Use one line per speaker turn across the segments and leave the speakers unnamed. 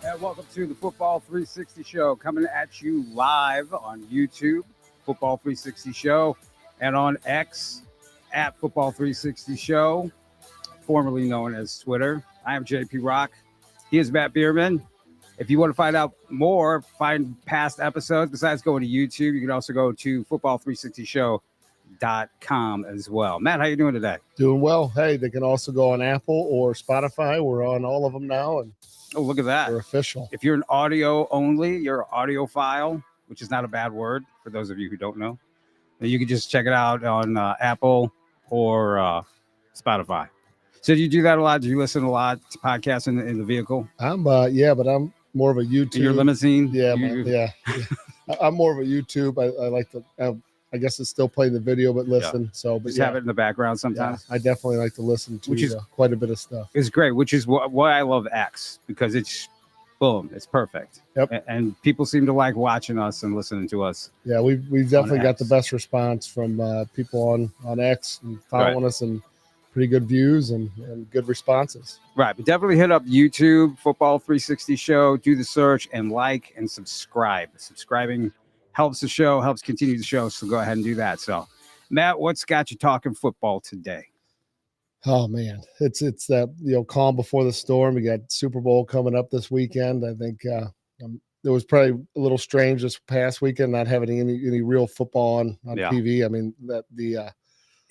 And welcome to the Football 360 Show, coming at you live on YouTube, Football 360 Show, and on X at Football 360 Show, formerly known as Twitter. I am JP Rock. He is Matt Bierman. If you want to find out more, find past episodes, besides going to YouTube, you can also go to football360show.com as well. Matt, how you doing today?
Doing well. Hey, they can also go on Apple or Spotify. We're on all of them now, and
oh, look at that.
We're official.
If you're an audio only, you're an audiophile, which is not a bad word for those of you who don't know. You can just check it out on Apple or Spotify. So do you do that a lot? Do you listen a lot to podcasts in the vehicle?
I'm but I'm more of a YouTube.
In your limousine?
Yeah. I'm more of a YouTube. I like to. I guess it's still playing the video, but listen. Yeah. So, but
just have it in the background sometimes.
Yeah, I definitely like to listen to, which is quite a bit of stuff.
It's great, which is why I love X, because it's boom, it's perfect.
Yep.
And people seem to like watching us and listening to us.
Yeah, we've definitely got the best response from people on X and following us, and pretty good views and good responses.
Right, but definitely hit up YouTube, Football 360 Show, do the search, and like and subscribe. Subscribing helps the show, helps continue the show, so go ahead and do that. So, Matt, what's got you talking football today?
Oh man, it's that calm before the storm. We got Super Bowl coming up this weekend. I think it was probably a little strange this past weekend not having any real football on TV. I mean that the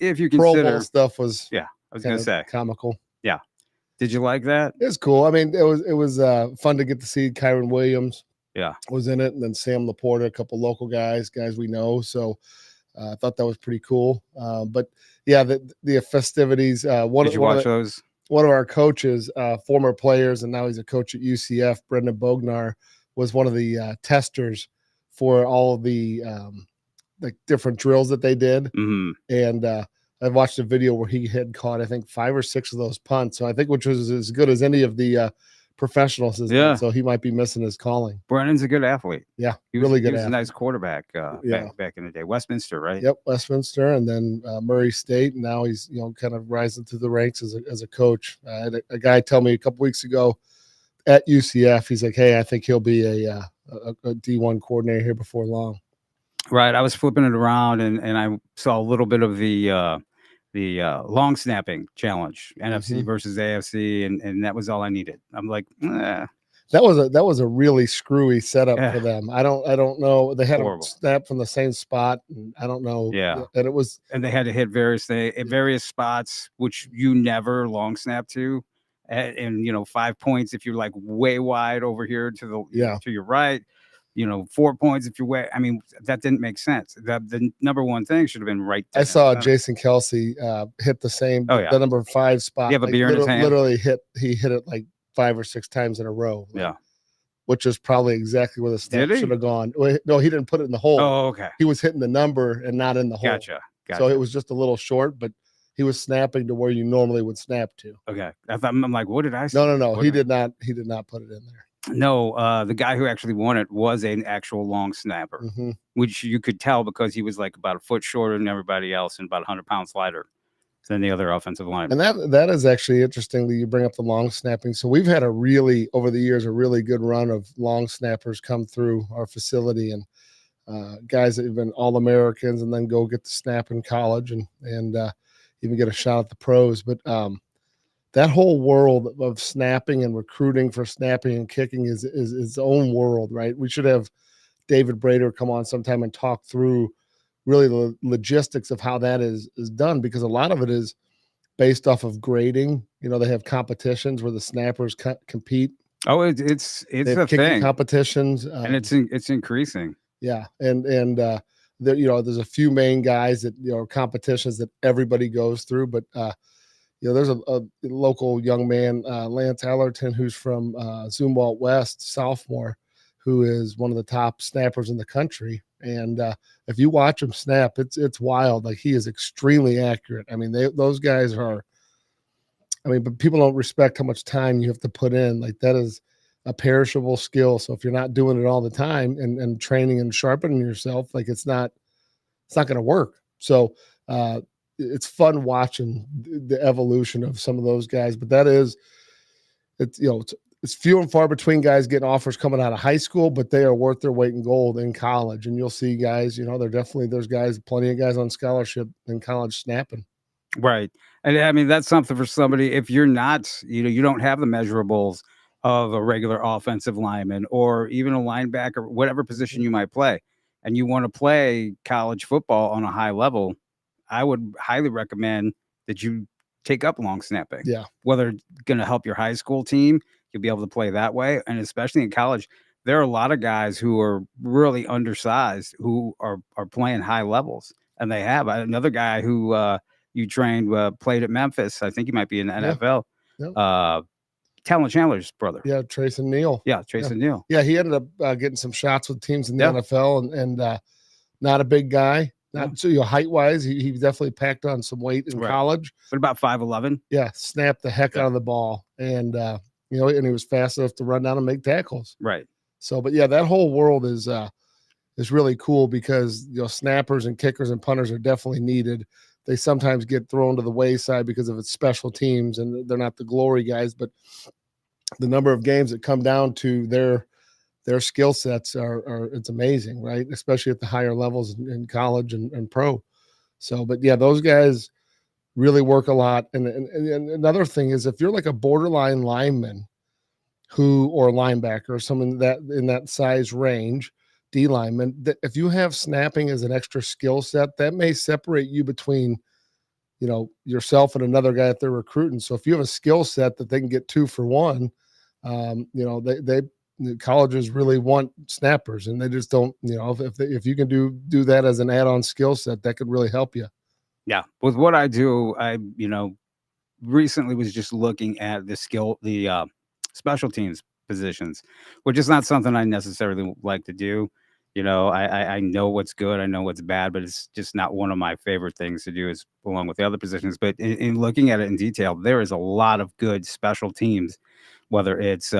if you
Pro
consider
Bowl stuff was
I was going to say
comical.
Yeah, did you like that?
It was cool. I mean, it was fun to get to see Kyron Williams.
Yeah,
was in it, and then Sam Laporta, a couple local guys we know. So I thought that was pretty cool. But yeah, the festivities.
Did you watch those?
One of our coaches, former players, and now he's a coach at UCF, Brendan Bognar, was one of the testers for all of the different drills that they did.
Mm-hmm.
And I watched a video where he had caught, I think, 5 or 6 of those punts. So I think which was as good as any of the professionals. So he might be missing his calling.
Brennan's a good athlete.
Yeah,
he was a nice quarterback back in the day. Westminster, right?
Yep, Westminster, and then Murray State, and now he's kind of rising through the ranks as a coach. I had a guy tell me a couple weeks ago at UCF, he's like, "Hey, I think he'll be a D1 coordinator here before long."
Right. I was flipping it around, and I saw a little bit of the long snapping challenge, NFC versus AFC, and that was all I needed. I'm like,
that was a really screwy setup for them. I don't know. They had to snap from the same spot, and I don't know.
Yeah,
and
they had to hit various spots which you never long snap to, and 5 points if you're like way wide over here to your right. 4 points if you're way. I mean, that didn't make sense. The number one thing should have been right there.
I saw Jason Kelsey hit the same, the number 5 spot.
You have a beer in his hand?
Literally he hit it like 5 or 6 times in a row. Which is probably exactly where the snap should have gone. No, he didn't put it in the hole.
Oh, okay.
He was hitting the number and not in the hole.
Gotcha.
So it was just a little short, but he was snapping to where you normally would snap to.
Okay. I'm like, what did I say?
No. He did not put it in there.
No, the guy who actually won it was an actual long snapper, which you could tell because he was like about a foot shorter than everybody else and about 100 pounds lighter than the other offensive linemen.
And that is actually interesting that you bring up the long snapping. So we've had over the years, a really good run of long snappers come through our facility, and guys that have been All-Americans and then go get the snap in college and even get a shot at the pros. But that whole world of snapping and recruiting for snapping and kicking is its own world, right? We should have David Brader come on sometime and talk through really the logistics of how that is done, because a lot of it is based off of grading. They have competitions where the snappers compete.
Oh, it's a thing.
Competitions,
and it's increasing.
Yeah, and there's a few main guys that competitions that everybody goes through, but there's a local young man, Lance Allerton, who's from Zumwalt West, sophomore, who is one of the top snappers in the country. And if you watch him snap, it's wild. Like, he is extremely accurate. I mean, those guys are. I mean, but people don't respect how much time you have to put in. Like, that is a perishable skill. So if you're not doing it all the time and training and sharpening yourself, like, it's not going to work. So it's fun watching the evolution of some of those guys. But it's few and far between guys getting offers coming out of high school, but they are worth their weight in gold in college. And you'll see guys, there's guys, plenty of guys on scholarship in college snapping.
Right. And I mean, that's something for somebody, if you're not, you don't have the measurables of a regular offensive lineman or even a linebacker, whatever position you might play, and you want to play college football on a high level, I would highly recommend that you take up long snapping.
Yeah.
Whether it's going to help your high school team, you'll be able to play that way. And especially in college, there are a lot of guys who are really undersized who are playing high levels. And they have another guy who you trained, played at Memphis. I think he might be in the NFL.
Yeah.
Talon Chandler's brother.
Yeah, Trayson Neal.
Yeah, Trayson Neal.
Yeah, he ended up getting some shots with teams in the NFL and not a big guy. Not so height wise, he definitely packed on some weight in college.
But about 5'11".
Yeah, snapped the heck out of the ball, and and he was fast enough to run down and make tackles.
Right.
So, but yeah, that whole world is really cool because snappers and kickers and punters are definitely needed. They sometimes get thrown to the wayside because of its special teams, and they're not the glory guys. But the number of games that come down to their skill sets are it's amazing, right? Especially at the higher levels in college and pro. So, but yeah, those guys really work a lot. And another thing is if you're like a borderline lineman or linebacker or someone that in that size range, D lineman, that if you have snapping as an extra skill set, that may separate you between, yourself and another guy that they're recruiting. So if you have a skill set that they can get 2 for 1, the colleges really want snappers, and they just don't. If you can do that as an add-on skill set, that could really help you.
Yeah, with what I do, I recently was just looking at the special teams positions, which is not something I necessarily like to do. I know what's good, I know what's bad, but it's just not one of my favorite things to do, is along with the other positions. But in looking at it in detail, there is a lot of good special teams, whether it's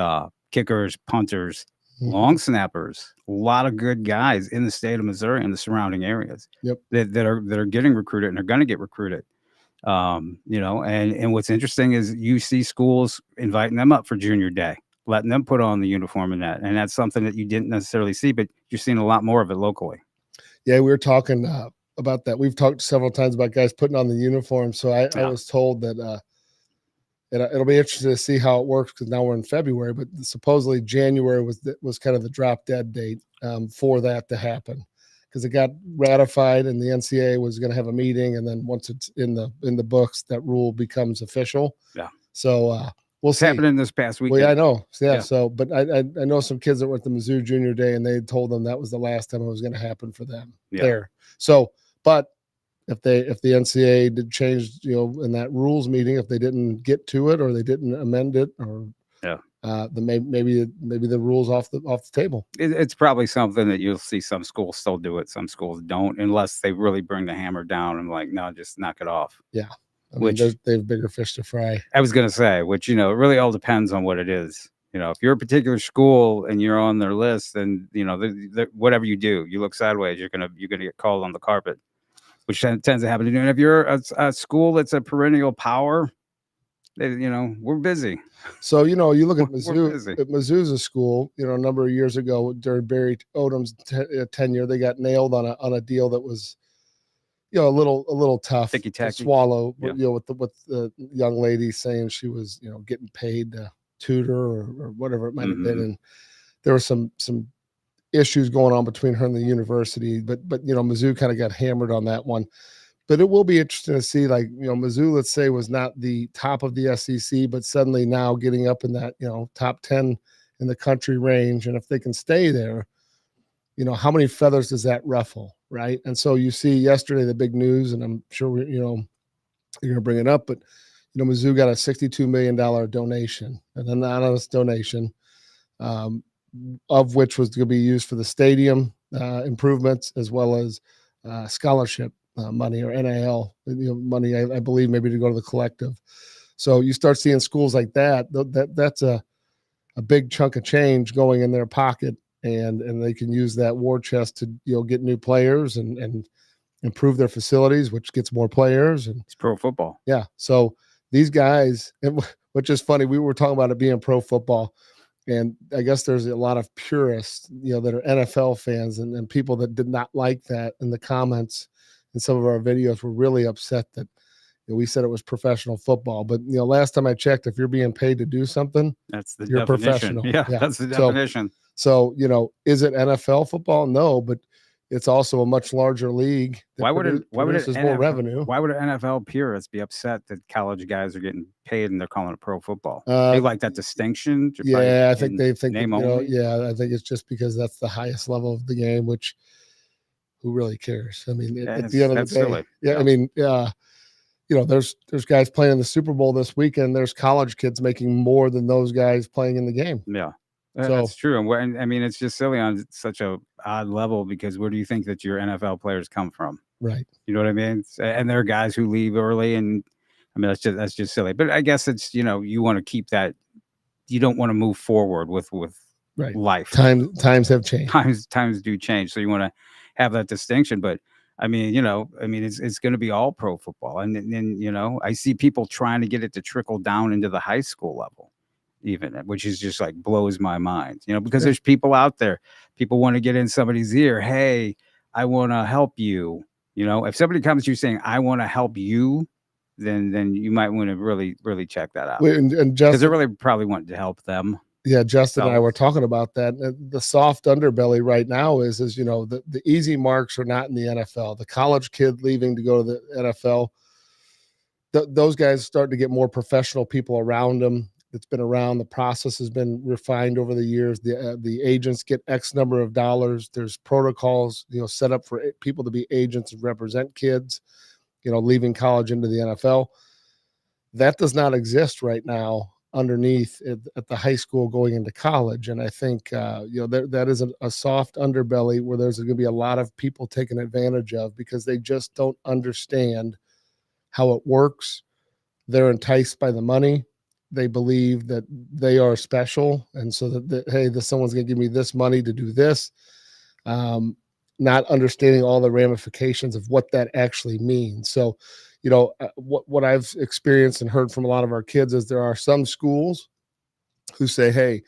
kickers, punters, long snappers, a lot of good guys in the state of Missouri and the surrounding areas.
Yep.
that are getting recruited and are going to get recruited. And what's interesting is you see schools inviting them up for junior day, letting them put on the uniform and that's something that you didn't necessarily see, but you're seeing a lot more of it locally.
Yeah, we were talking about that. We've talked several times about guys putting on the uniform. So I was told that it'll be interesting to see how it works because now we're in February, but supposedly January was kind of the drop dead date for that to happen because it got ratified and the NCAA was going to have a meeting, and then once it's in the books, that rule becomes official.
Yeah.
So we'll see.
Happening this past weekend.
Well, yeah, I know. Yeah. So, but I know some kids that were at the Mizzou Junior Day, and they told them that was the last time it was going to happen for them there. So, but if the NCAA did change, in that rules meeting, if they didn't get to it or they didn't amend it, or then maybe the rules off the table.
It's probably something that you'll see some schools still do it, some schools don't, unless they really bring the hammer down and no, just knock it off.
Yeah. They have bigger fish to fry.
I was going to say, which, it really all depends on what it is. If you're a particular school and you're on their list, then, whatever you do, you look sideways, you're going to get called on the carpet, which tends to happen. And if you're a school that's a perennial power, we're busy.
So, you look at Mizzou. Mizzou's a school, a number of years ago during Barry Odom's tenure, they got nailed on a deal that was, a little tough to swallow.
Yeah.
With the young lady saying she was, getting paid to tutor or whatever it might have been, and there were some issues going on between her and the university. But Mizzou kind of got hammered on that one. But it will be interesting to see, Mizzou, let's say, was not the top of the SEC, but suddenly now getting up in that, top 10 in the country range. And if they can stay there, how many feathers does that ruffle, right? And so you see yesterday the big news, and I'm sure, you're going to bring it up, but, Mizzou got a $62 million donation, an anonymous donation, of which was going to be used for the stadium improvements as well as scholarship money or NIL money, I believe, maybe to go to the collective. So you start seeing schools like that. That's a big chunk of change going in their pocket, and they can use that war chest to get new players and improve their facilities, which gets more players. And
It's pro football.
yeah, so these guys, which is funny, we were talking about it being pro football, and I guess there's a lot of purists, that are NFL fans and people that did not like that in the comments in some of our videos were really upset that we said it was professional football. But last time I checked, if you're being paid to do something,
That's the
you're
definition.
professional.
Yeah, that's the definition.
So is it NFL football? No, but it's also a much larger league.
Why would it
produces more revenue?
Why would an NFL purists be upset that college guys are getting paid and they're calling it pro football? They like that distinction.
Yeah, I think they think
name only.
Yeah, I think it's just because that's the highest level of the game. Which, who really cares? I mean, at the end of the day,
silly.
Yeah, I mean, there's guys playing in the Super Bowl this weekend. There's college kids making more than those guys playing in the game.
Yeah. That's true. And I mean, it's just silly on such a odd level, because where do you think that your NFL players come from?
Right.
You know what I mean? And there are guys who leave early, and I mean, that's just silly. But I guess it's, you want to keep that. You don't want to move forward with
right.
life.
Times have changed.
Times do change. So you want to have that distinction. But I mean, it's going to be all pro football. And then, I see people trying to get it to trickle down into the high school level, even, which is just like blows my mind, because there's people out there, people want to get in somebody's ear. Hey, I want to help you. If somebody comes to you saying, I want to help you, then you might want to really, really check that out.
And
because they really probably want to help them.
Yeah, Justin and I were talking about that. The soft underbelly right now is the easy marks are not in the NFL. The college kid leaving to go to the NFL, those guys start to get more professional people around them. It's been around. The process has been refined over the years. The agents get X number of dollars. There's protocols, set up for people to be agents and represent kids, leaving college into the NFL. That does not exist right now underneath at the high school going into college. And I think, that is a soft underbelly where there's going to be a lot of people taken advantage of because they just don't understand how it works. They're enticed by the money. They believe that they are special. And so that hey, someone's going to give me this money to do this. Not understanding all the ramifications of what that actually means. So, what I've experienced and heard from a lot of our kids is there are some schools who say, hey,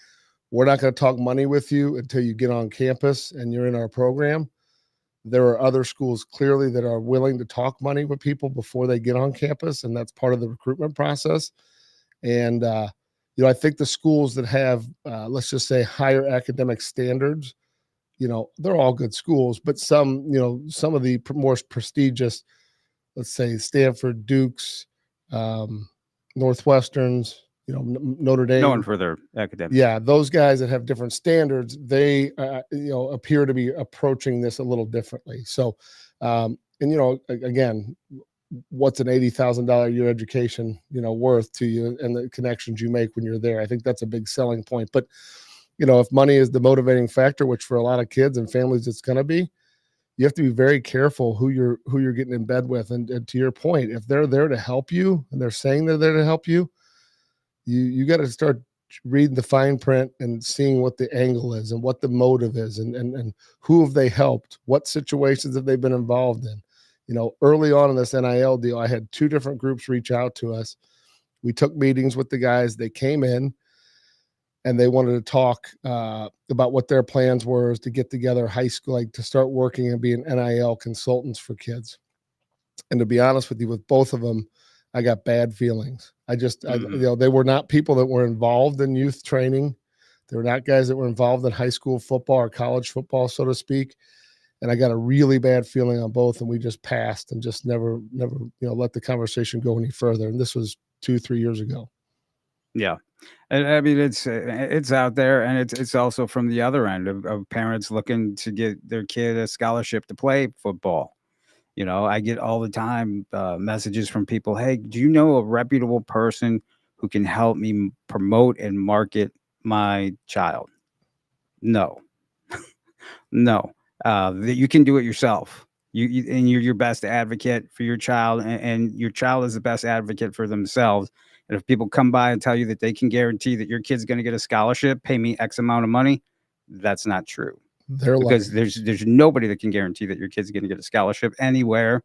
we're not going to talk money with you until you get on campus and you're in our program. There are other schools clearly that are willing to talk money with people before they get on campus. And that's part of the recruitment process. And, I think the schools that have, let's just say, higher academic standards, they're all good schools, but some of the more prestigious, let's say Stanford, Dukes, Northwesterns, Notre Dame.
Known for their academics.
Yeah, those guys that have different standards, they, appear to be approaching this a little differently. So, again, what's an $80,000 a year education, worth to you and the connections you make when you're there? I think that's a big selling point. But, if money is the motivating factor, which for a lot of kids and families it's going to be, you have to be very careful who you're getting in bed with. And to your point, if they're there to help you and they're saying they're there to help you, you got to start reading the fine print and seeing what the angle is and what the motive is and who have they helped, what situations have they been involved in. Early on in this NIL deal, I had 2 different groups reach out to us. We took meetings with the guys. They came in and they wanted to talk about what their plans were to get together high school, like to start working and being NIL consultants for kids. And to be honest with you, with both of them, I got bad feelings. They were not people that were involved in youth training. They were not guys that were involved in high school football or college football, so to speak. And I got a really bad feeling on both. And we just passed and just never, let the conversation go any further. And this was 2-3 years ago.
Yeah. And I mean, it's out there, and it's also from the other end of parents looking to get their kid a scholarship to play football. I get all the time messages from people. Hey, do you know a reputable person who can help me promote and market my child? No, no. You can do it yourself. You're your best advocate for your child, and your child is the best advocate for themselves. And if people come by and tell you that they can guarantee that your kid's going to get a scholarship, pay me X amount of money, that's not true.
They're
because
lucky.
there's nobody that can guarantee that your kid's going to get a scholarship anywhere,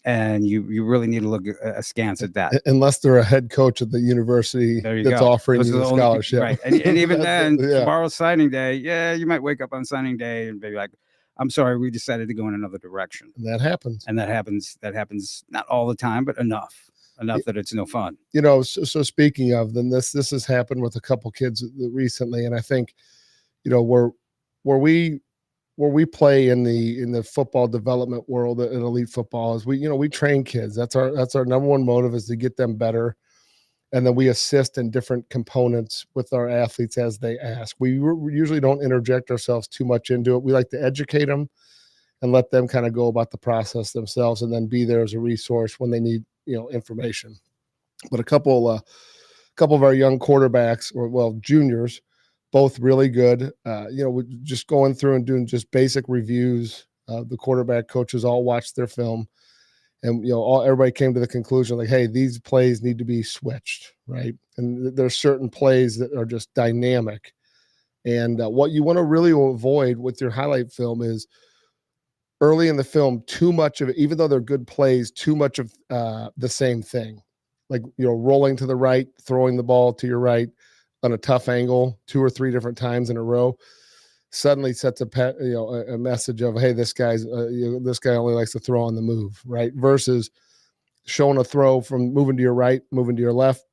and you really need to look askance at that.
Unless they're a head coach at the university
There you
that's
go.
offering
Those
you
are
the
the only
scholarship.
right, and even then,
yeah.
tomorrow's signing day. Yeah, you might wake up on signing day and be like, "I'm sorry, we decided to go in another direction."
And that happens.
And that happens. That happens not all the time, but enough that it's no fun.
You know, so speaking of, then this has happened with a couple kids recently, and I think, you know, where we play in the football development world in elite football is we train kids. That's our number one motive, is to get them better, and then we assist in different components with our athletes as they ask. We usually don't interject ourselves too much into it. We like to educate them and let them kind of go about the process themselves, and then be there as a resource when they need information. But a couple of our young quarterbacks, or juniors, both really good. We're just going through and doing just basic reviews. The quarterback coaches all watched their film, and everybody came to the conclusion, like, hey, these plays need to be switched, right? And there's certain plays that are just dynamic. And what you want to really avoid with your highlight film is early in the film, too much of it, even though they're good plays, too much of the same thing. Like, rolling to the right, throwing the ball to your right on a tough angle 2 or 3 different times in a row, suddenly sets a message of, hey, this guy only likes to throw on the move, right? Versus showing a throw from moving to your right, moving to your left,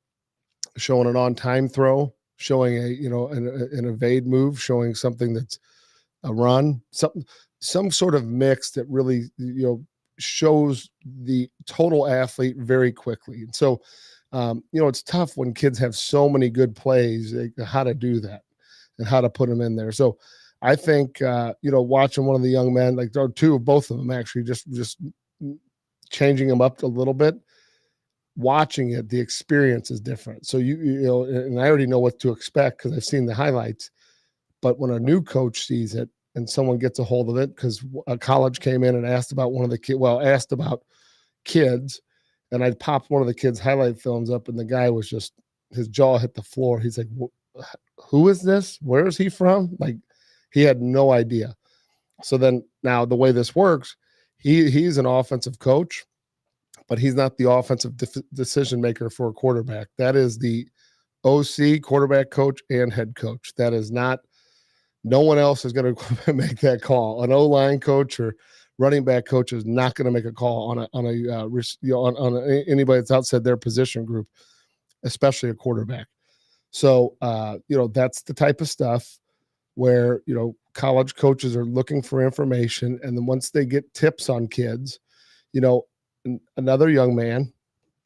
showing an on-time throw, showing an evade move, showing something that's a run, some sort of mix that really shows the total athlete very quickly. And so it's tough when kids have so many good plays, how to do that and how to put them in there. So I think watching one of the young men, like both of them actually, just changing them up a little bit, watching it, the experience is different. So and I already know what to expect because I've seen the highlights. But when a new coach sees it and someone gets a hold of it, because a college came in and asked about asked about kids, and I popped one of the kids' highlight films up, and the guy was just, his jaw hit the floor. He's like, who is this? Where is he from? Like, he had no idea. So then now the way this works, he's an offensive coach, but he's not the offensive decision maker for a quarterback. That is the OC, quarterback coach, and head coach. That is not, no one else is going to make that call. An O-line coach or running back coach is not going to make a call on anybody that's outside their position group, especially a quarterback. So that's the type of stuff where college coaches are looking for information, and then once they get tips on kids, another young man,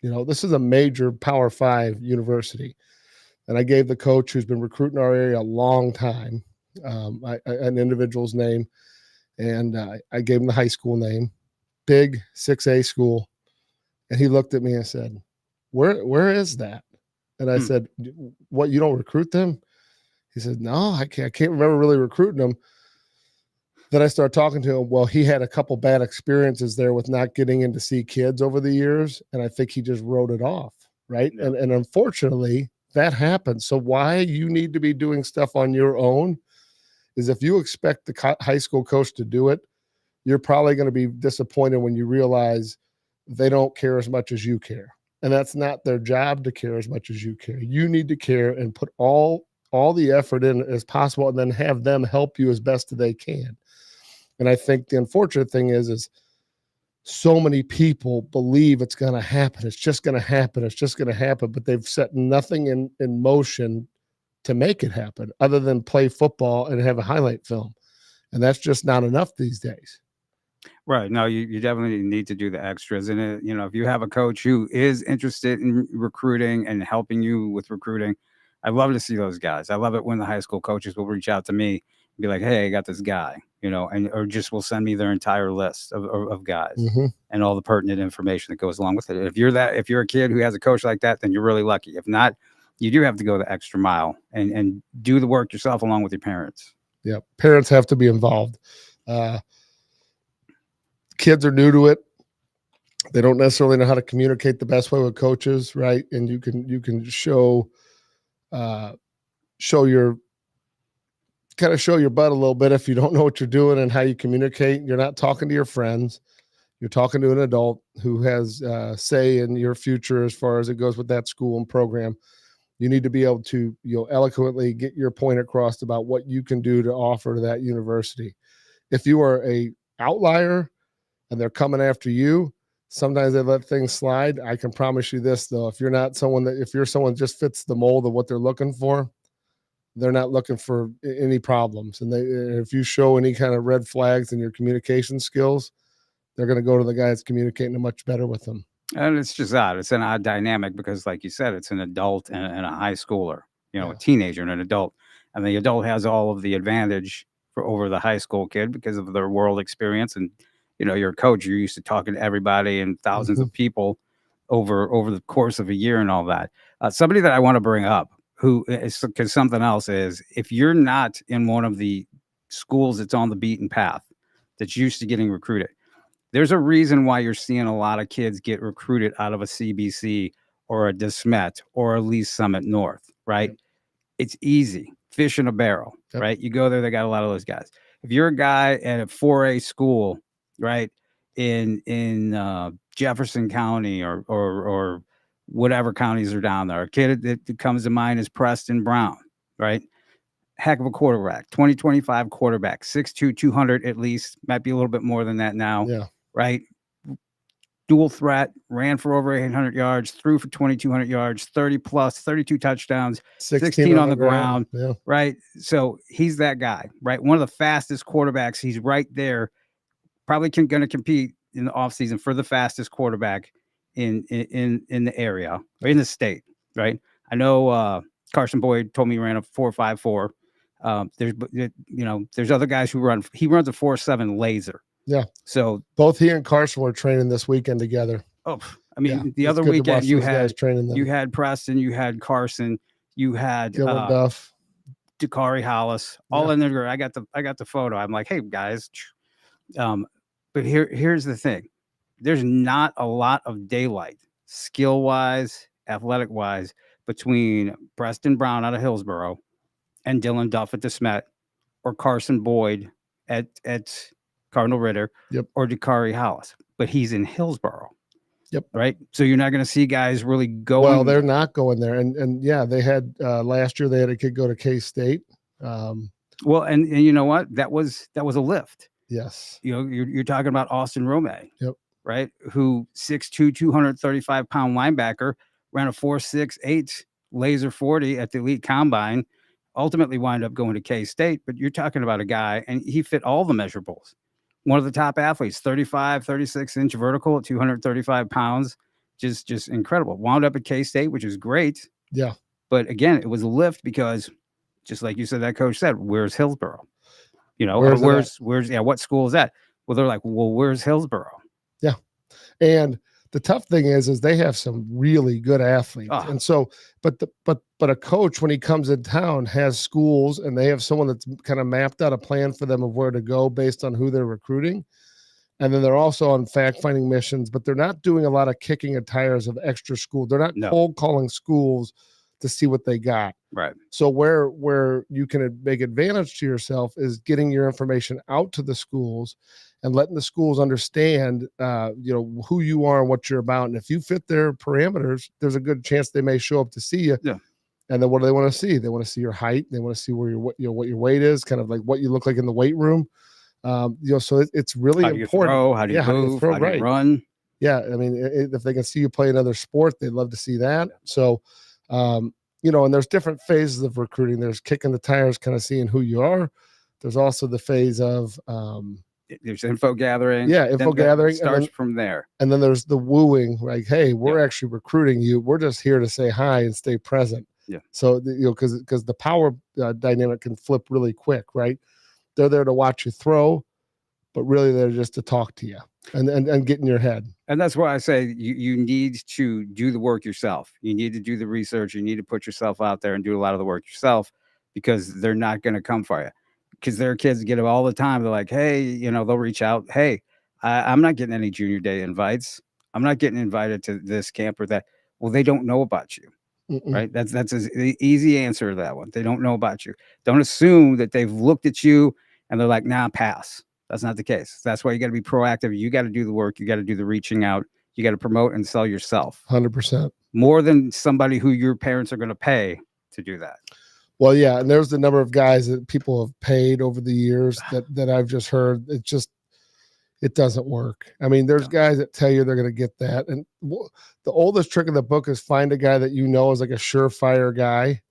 this is a major Power 5 university, and I gave the coach who's been recruiting our area a long time an individual's name, and I gave him the high school name, big 6A school, and he looked at me and said, where is that? And I said, what, you don't recruit them? He said, no, I can't remember really recruiting them. Then I started talking to him. Well, he had a couple bad experiences there with not getting in to see kids over the years, and I think he just wrote it off, right? Yeah. And unfortunately, that happens. So why you need to be doing stuff on your own is, if you expect the high school coach to do it, you're probably going to be disappointed when you realize they don't care as much as you care. And that's not their job to care as much as you care. You need to care and put all the effort in as possible, and then have them help you as best they can. And I think the unfortunate thing is so many people believe it's going to happen. It's just going to happen. It's just going to happen. But they've set nothing in motion to make it happen other than play football and have a highlight film. And that's just not enough these days.
Right. No, you definitely need to do the extras. And, if you have a coach who is interested in recruiting and helping you with recruiting, I love to see those guys. I love it when the high school coaches will reach out to me and be like, hey, I got this guy, or just will send me their entire list of guys and all the pertinent information that goes along with it. If you're a kid who has a coach like that, then you're really lucky. If not, you do have to go the extra mile and do the work yourself along with your parents.
Yeah. Parents have to be involved. Kids are new to it. They don't necessarily know how to communicate the best way with coaches, right? And you can show your kind of show your butt a little bit if you don't know what you're doing and how you communicate. You're not talking to your friends. You're talking to an adult who has say in your future as far as it goes with that school and program. You need to be able to, eloquently get your point across about what you can do to offer to that university. If you are a outlier and they're coming after you, sometimes they let things slide. I can promise you this, though, if you're someone that just fits the mold of what they're looking for, they're not looking for any problems. And if you show any kind of red flags in your communication skills, they're going to go to the guy that's communicating much better with them.
And it's just odd. It's an odd dynamic because, like you said, it's an adult and a high schooler,
Yeah.
a teenager and an adult. And the adult has all of the advantage over the high school kid because of their world experience. And, you're a coach, you're used to talking to everybody and thousands of people over the course of a year and all that. Somebody that I want to bring up who is, because something else is, if you're not in one of the schools that's on the beaten path, that's used to getting recruited, there's a reason why you're seeing a lot of kids get recruited out of a CBC or a DeSmet or a Lee Summit North, right? Yep. It's easy, fish in a barrel, yep. Right? You go there, they got a lot of those guys. If you're a guy at a 4A school, right, in Jefferson County or whatever counties are down there, a kid that comes to mind is Preston Brown, right? Heck of a quarterback, 2025 quarterback, 6'2", 200 at least, might be a little bit more than that now.
Yeah.
Right? Dual threat, ran for over 800 yards, threw for 2,200 yards, 30 plus, 32 touchdowns, 16 on the ground.
Yeah.
Right? So he's that guy, right? One of the fastest quarterbacks. He's right there. Probably going to compete in the offseason for the fastest quarterback in the area or in the state, right? I know Carson Boyd told me he ran a 4.54. There's other guys he runs a 4.7 laser.
Yeah.
So
both he and Carson were training this weekend together.
Oh, I mean, the other weekend you had Preston, you had Carson, you had
Dylan Duff,
Dakari Hollis, all in there. I got the photo. I'm like, hey guys, but here's the thing: there's not a lot of daylight, skill wise, athletic wise, between Preston Brown out of Hillsboro and Dylan Duff at DeSmet, or Carson Boyd at Cardinal Ritter,
yep.
or Dakari Hollis, but he's in Hillsboro.
Yep.
Right. So you're not going to see guys really going.
Well, they're not going there. And yeah, they had last year they had a kid go to K-State.
Well, and you know what? That was a lift.
Yes.
You're talking about Austin Romay.
Yep.
Right. Who 6'2", 235-pound linebacker, ran a 4.68 laser 40 at the elite combine, ultimately wind up going to K-State. But you're talking about a guy, and he fit all the measurables. One of the top athletes, 35, 36-inch vertical at 235 pounds, just incredible. Wound up at K-State, which is great.
Yeah.
But again, it was a lift because, just like you said, that coach said, where's Hillsboro? What school is that? Well, they're like, well, where's Hillsboro?
Yeah. And the tough thing is they have some really good athletes. Oh. And so, but a coach, when he comes in town, has schools and they have someone that's kind of mapped out a plan for them of where to go based on who they're recruiting. And then they're also on fact-finding missions, but they're not doing a lot of kicking of tires of extra school. They're not cold calling schools to see what they got.
Right.
So where you can make advantage to yourself is getting your information out to the schools and letting the schools understand, who you are and what you're about. And if you fit their parameters, there's a good chance they may show up to see you.
Yeah.
And then what do they want to see? They want to see your height. They want to see what your weight is, kind of like what you look like in the weight room. So it's really important.
How do you move? How do you run?
Yeah. I mean, if they can see you play another sport, they'd love to see that. So, and there's different phases of recruiting. There's kicking the tires, kind of seeing who you are. There's also the phase of
there's info gathering.
Yeah, info gathering
starts from there.
And then there's the wooing, like, hey, we're actually recruiting you. We're just here to say hi and stay present.
Yeah.
So because the power dynamic can flip really quick, right? They're there to watch you throw, but really they're just to talk to you and get in your head.
And that's why I say you need to do the work yourself. You need to do the research. You need to put yourself out there and do a lot of the work yourself, because they're not going to come for you. Because their kids get it all the time. They're like, hey, they'll reach out. Hey, I'm not getting any junior day invites. I'm not getting invited to this camp or that. Well, they don't know about you. right? That's an easy answer to that one. They don't know about you. Don't assume that they've looked at you and they're like, nah, pass. That's not the case. That's why you got to be proactive. You got to do the work. You got to do the reaching out. You got to promote and sell yourself
100%.
more than somebody who your parents are going to pay to do that.
Well, yeah, and there's the number of guys that people have paid over the years that I've just heard. It doesn't work. I mean, there's guys that tell you they're going to get that, and the oldest trick in the book is find a guy that you know is like a surefire guy,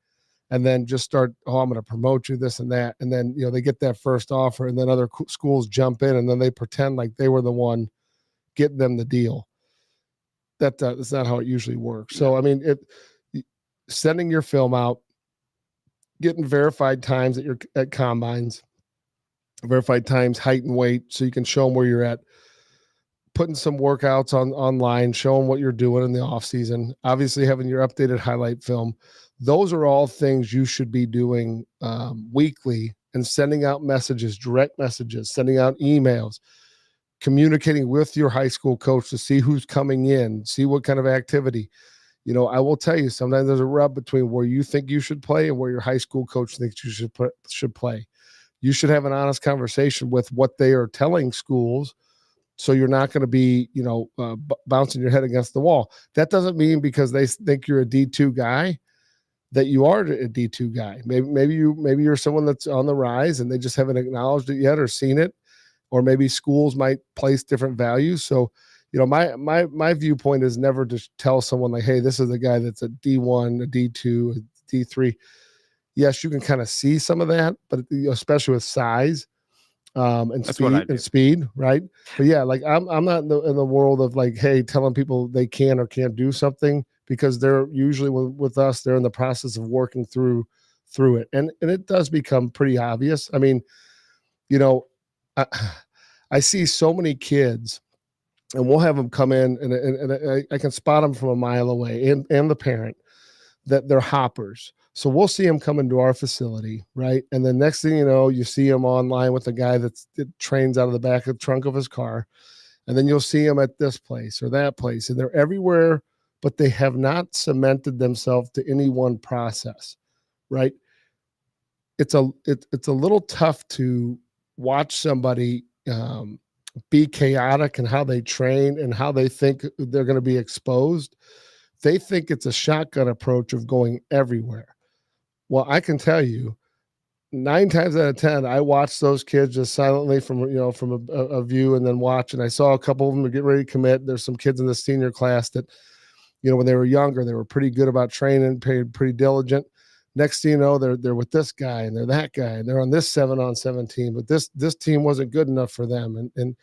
and then just start. Oh, I'm going to promote you, this and that, and then they get that first offer, and then other schools jump in, and then they pretend like they were the one getting them the deal. That's not how it usually works. So, I mean, sending your film out, getting verified times at combines, verified times, height and weight, so you can show them where you're at, putting some workouts online, showing what you're doing in the off season, obviously having your updated highlight film. Those are all things you should be doing weekly, and sending out messages, direct messages, sending out emails, communicating with your high school coach to see who's coming in, see what kind of activity. I will tell you, sometimes there's a rub between where you think you should play and where your high school coach thinks you should play. You should have an honest conversation with what they are telling schools, so you're not going to be, bouncing your head against the wall. That doesn't mean because they think you're a D2 guy that you are a D2 guy. Maybe you're someone that's on the rise and they just haven't acknowledged it yet or seen it, or maybe schools might place different values. So, my viewpoint is never to tell someone like, hey, this is a guy that's a D1, a D2, a D3. Yes, you can kind of see some of that, but especially with size and speed, right? But yeah, like I'm not in the world of like, hey, telling people they can or can't do something, because they're usually with us, they're in the process of working through it, and it does become pretty obvious. I mean, I see so many kids, and we'll have them come in, and I can spot them from a mile away, and the parent, that they're hoppers. So we'll see them come into our facility, right? And then next thing you know, you see them online with a guy that trains out of the back of the trunk of his car. And then you'll see them at this place or that place, and they're everywhere, but they have not cemented themselves to any one process, right? It's a little tough to watch somebody be chaotic in how they train and how they think they're going to be exposed. They think it's a shotgun approach of going everywhere. Well, I can tell you, 9 times out of 10, I watched those kids just silently from a view, and then watch. And I saw a couple of them get ready to commit. There's some kids in the senior class that, when they were younger, they were pretty good about training, pretty diligent. Next thing you know, they're with this guy and they're that guy, and they're on this 7-on-7 team, but this team wasn't good enough for them. And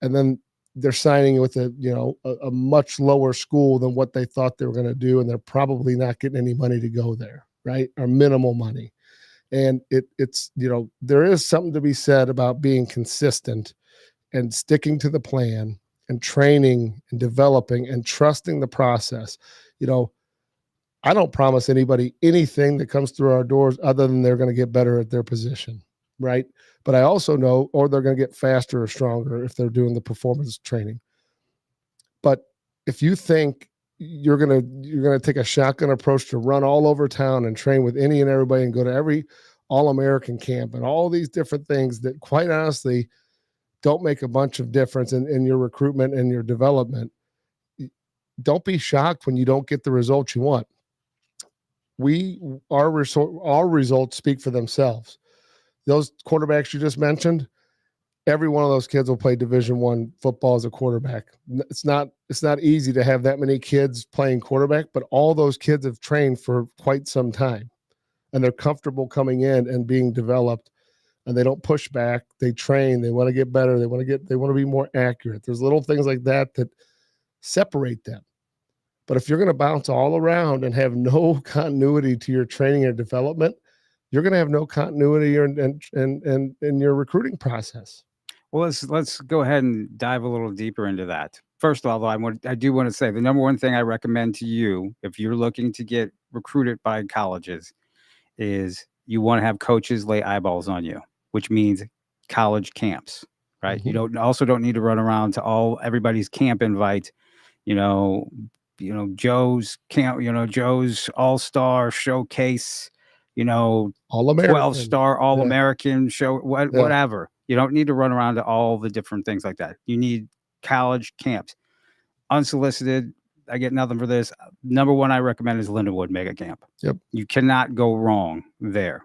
then they're signing with a much lower school than what they thought they were going to do, and they're probably not getting any money to go there, right? Or minimal money. And it's there is something to be said about being consistent and sticking to the plan and training and developing and trusting the process. I don't promise anybody anything that comes through our doors other than they're going to get better at their position, right? But I also know, or they're going to get faster or stronger if they're doing the performance training. But if you think you're going to take a shotgun approach to run all over town and train with any and everybody and go to every All-American camp and all these different things that quite honestly don't make a bunch of difference in your recruitment and your development, don't be shocked when you don't get the results you want. Our results speak for themselves. Those quarterbacks you just mentioned, every one of those kids will play Division I football as a quarterback. It's not easy to have that many kids playing quarterback, but all those kids have trained for quite some time, and they're comfortable coming in and being developed, and they don't push back. They train. They want to get better. They want to be more accurate. There's little things like that separate them. But if you're going to bounce all around and have no continuity to your training and development, you're going to have no continuity in your recruiting process.
Well, let's go ahead and dive a little deeper into that. First of all, I do want to say the number one thing I recommend to you if you're looking to get recruited by colleges is you want to have coaches lay eyeballs on you, which means college camps, right? Mm-hmm. You don't need to run around to everybody's camp invite, Joe's camp, Joe's All-Star Showcase,
All American.
12-star All-American show,
Yeah.
whatever. You don't need to run around to all the different things like that. You need college camps. Unsolicited, I get nothing for this. Number one I recommend is Lindenwood Mega Camp.
Yep.
You cannot go wrong there,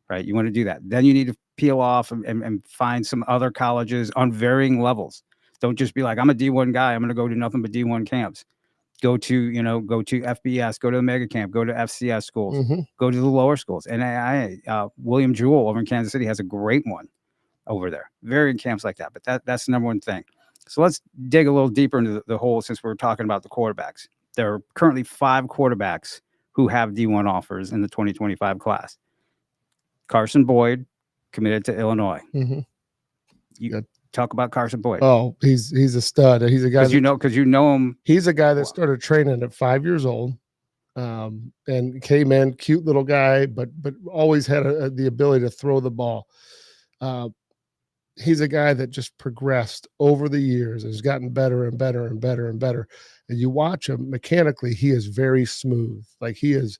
right? You want to do that. Then you need to peel off and find some other colleges on varying levels. Don't just be like, I'm a D1 guy, I'm going to go do nothing but D1 camps. Go to FBS, go to the Mega Camp, go to FCS schools, go to the lower schools. And William Jewell over in Kansas City has a great one over there. Varying camps like that. But that's the number one thing. So let's dig a little deeper into the whole, since we're talking about the quarterbacks. There are currently 5 quarterbacks who have D1 offers in the 2025 class. Carson Boyd committed to Illinois. You talk about Carson Boyd.
Oh, he's a stud. He's a guy
because you know him.
He's a guy that started training at 5 years old, and came in, cute little guy, but always had the ability to throw the ball. He's a guy that just progressed over the years, has gotten better and better and better and better. And you watch him mechanically, he is very smooth. Like he is,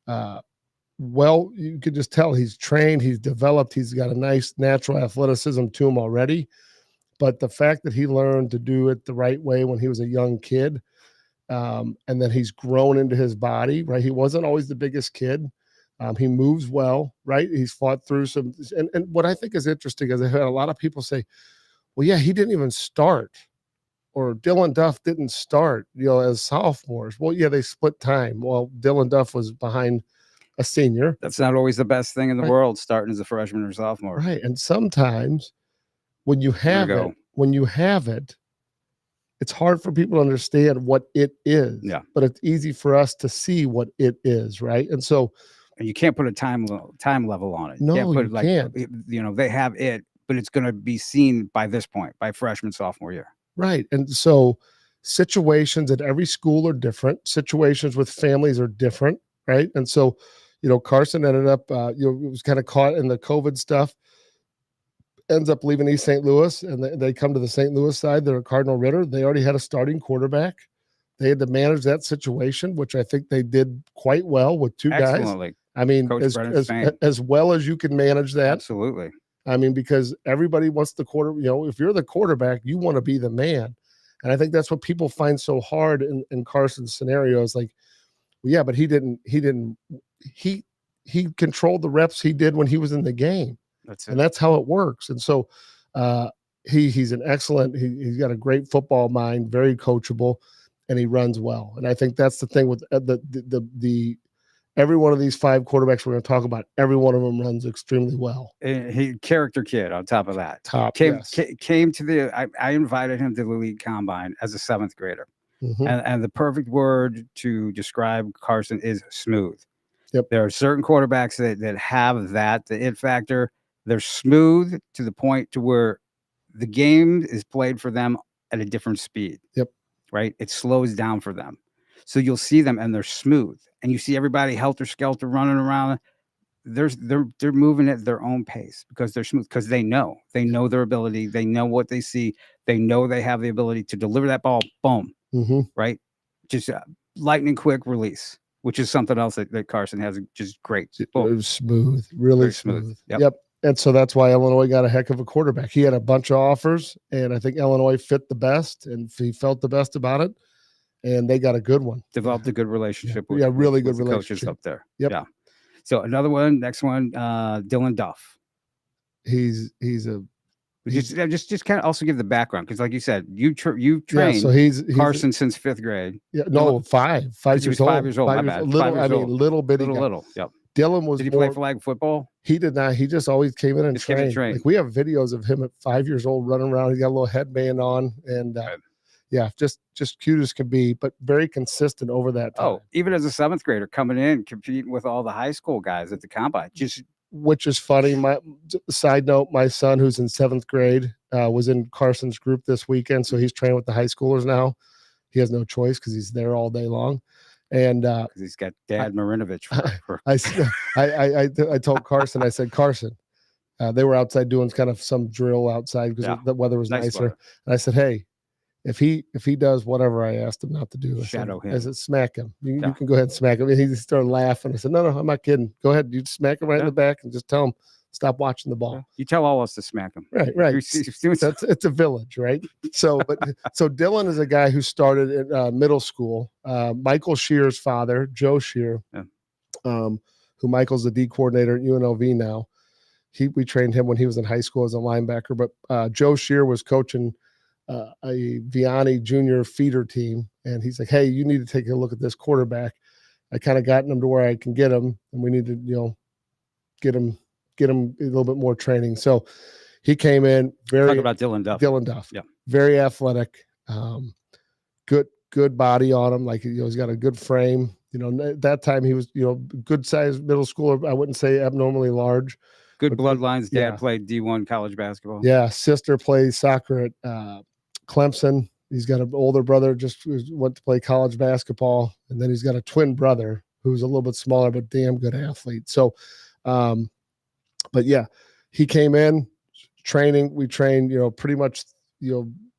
you could just tell he's trained, he's developed, he's got a nice natural athleticism to him already. But the fact that he learned to do it the right way when he was a young kid, and then he's grown into his body, right? He wasn't always the biggest kid. He moves well, right? He's fought through some, and what I think is interesting is I heard a lot of people say, well, yeah, he didn't even start, or Dylan Duff didn't start, as sophomores. Well, yeah, they split time. Well, Dylan Duff was behind a senior.
That's not always the best thing in the world, starting as a freshman or sophomore.
Right. And sometimes when you have it, it's hard for people to understand what it is.
Yeah.
But it's easy for us to see what it is, right? And so,
and you can't put a time level on it.
No,
you can't.
Can't.
They have it, but it's going to be seen by this point, by freshman, sophomore year.
Right. And so situations at every school are different. Situations with families are different, right? And so, Carson ended up, was kind of caught in the COVID stuff, ends up leaving East St. Louis, and they come to the St. Louis side. They're a Cardinal Ritter. They already had a starting quarterback. They had to manage that situation, which I think they did quite well with 2
Excellently.
guys. I mean, as well as you can manage that.
Absolutely.
I mean, because everybody wants the if you're the quarterback, you want to be the man. And I think that's what people find so hard in Carson's scenarios. Like, well, yeah, but he controlled the reps he did when he was in the game.
That's it.
And that's how it works. And so he's an excellent, he's got a great football mind, very coachable, and he runs well. And I think that's the thing with the every one of these 5 quarterbacks we're going to talk about, every one of them runs extremely well.
He character kid on top of that. Came to the, I invited him to the Elite Combine as a 7th grader. And the perfect word to describe Carson is smooth.
Yep.
There are certain quarterbacks that have that, the it factor. They're smooth to the point to where the game is played for them at a different speed.
Yep.
Right? It slows down for them. So you'll see them and they're smooth. And you see everybody helter-skelter running around. They're moving at their own pace because they're smooth, because they know their ability. They know what they see. They know they have the ability to deliver that ball. Boom. Right? Just lightning quick release, which is something else that Carson has, just great.
Smooth, really smooth.
Yep.
And so that's why Illinois got a heck of a quarterback. He had a bunch of offers, and I think Illinois fit the best, and he felt the best about it, and they got a good one.
Developed a good relationship.
With good
relationship.
Coaches
up there.
Yep.
Yeah. So next one, Dylan Duff.
He's a
just kind of also give the background, because like you said, you trained.
Yeah, so he's
Carson since 5th grade.
Yeah, no, five years old.
5 years old. My bad.
Little bitty.
Little. Yep.
Dylan was.
Did he play flag football?
He did not. He just always came in and trained. Like, we have videos of him at 5 years old running around. He got a little headband on, and yeah, just cute as can be, but very consistent over that time.
Oh, even as a 7th grader coming in, competing with all the high school guys at the combine.
Which is funny. My side note, my son, who's in 7th grade, was in Carson's group this weekend, so he's training with the high schoolers now. He has no choice because he's there all day long. And because
he's got Dad Marinovich.
I told Carson, I said, Carson, they were outside doing kind of some drill outside because the weather was nicer. Weather. And I said, hey, if he does whatever I asked him not to do,
Shadow him.
I said, smack him. You
Yeah.
can go ahead and smack him. And he started laughing. I said, no, I'm not kidding. Go ahead. You smack him right in the back and just tell him, stop watching the ball.
You tell all us to smack him.
Right. It's a village, right? So Dylan is a guy who started at middle school. Michael Shear's father, Joe Shear, who Michael's the D coordinator at UNLV now. We trained him when he was in high school as a linebacker, but Joe Shear was coaching a Vianney junior feeder team. And he's like, hey, you need to take a look at this quarterback. I kind of gotten him to where I can get him, and we need to, get him a little bit more training. So he came in
talk about Dylan Duff.
Yeah. Very athletic, good body on him. Like, he's got a good frame. At that time he was, good sized middle schooler. I wouldn't say abnormally large.
Good bloodlines. Dad played D1 college basketball.
Yeah. Sister plays soccer at Clemson. He's got an older brother, just went to play college basketball. And then he's got a twin brother who's a little bit smaller, but damn good athlete. So, but yeah, he came in training. We trained, pretty much,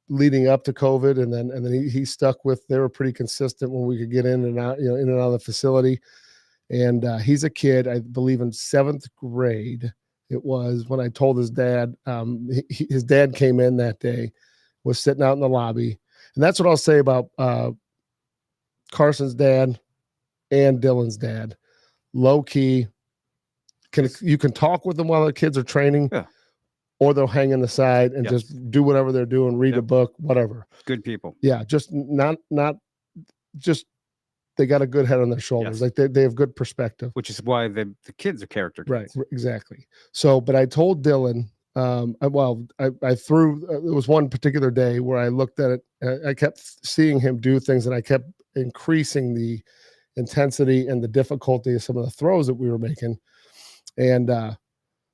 leading up to COVID. And then he stuck with, they were pretty consistent when we could get in and out, in and out of the facility. And he's a kid, I believe in 7th grade. It was when I told his dad, his dad came in that day, was sitting out in the lobby. And that's what I'll say about Carson's dad and Dylan's dad. Low key, you can talk with them while the kids are training, or they'll hang on the side and just do whatever they're doing, read a book, whatever.
Good people.
Yeah, just not just they got a good head on their shoulders. Like they have good perspective.
Which is why the kids are character kids.
Right, exactly. So, but I told Dylan, I threw, it was one particular day where I looked at it, I kept seeing him do things, and I kept increasing the intensity and the difficulty of some of the throws that we were making. And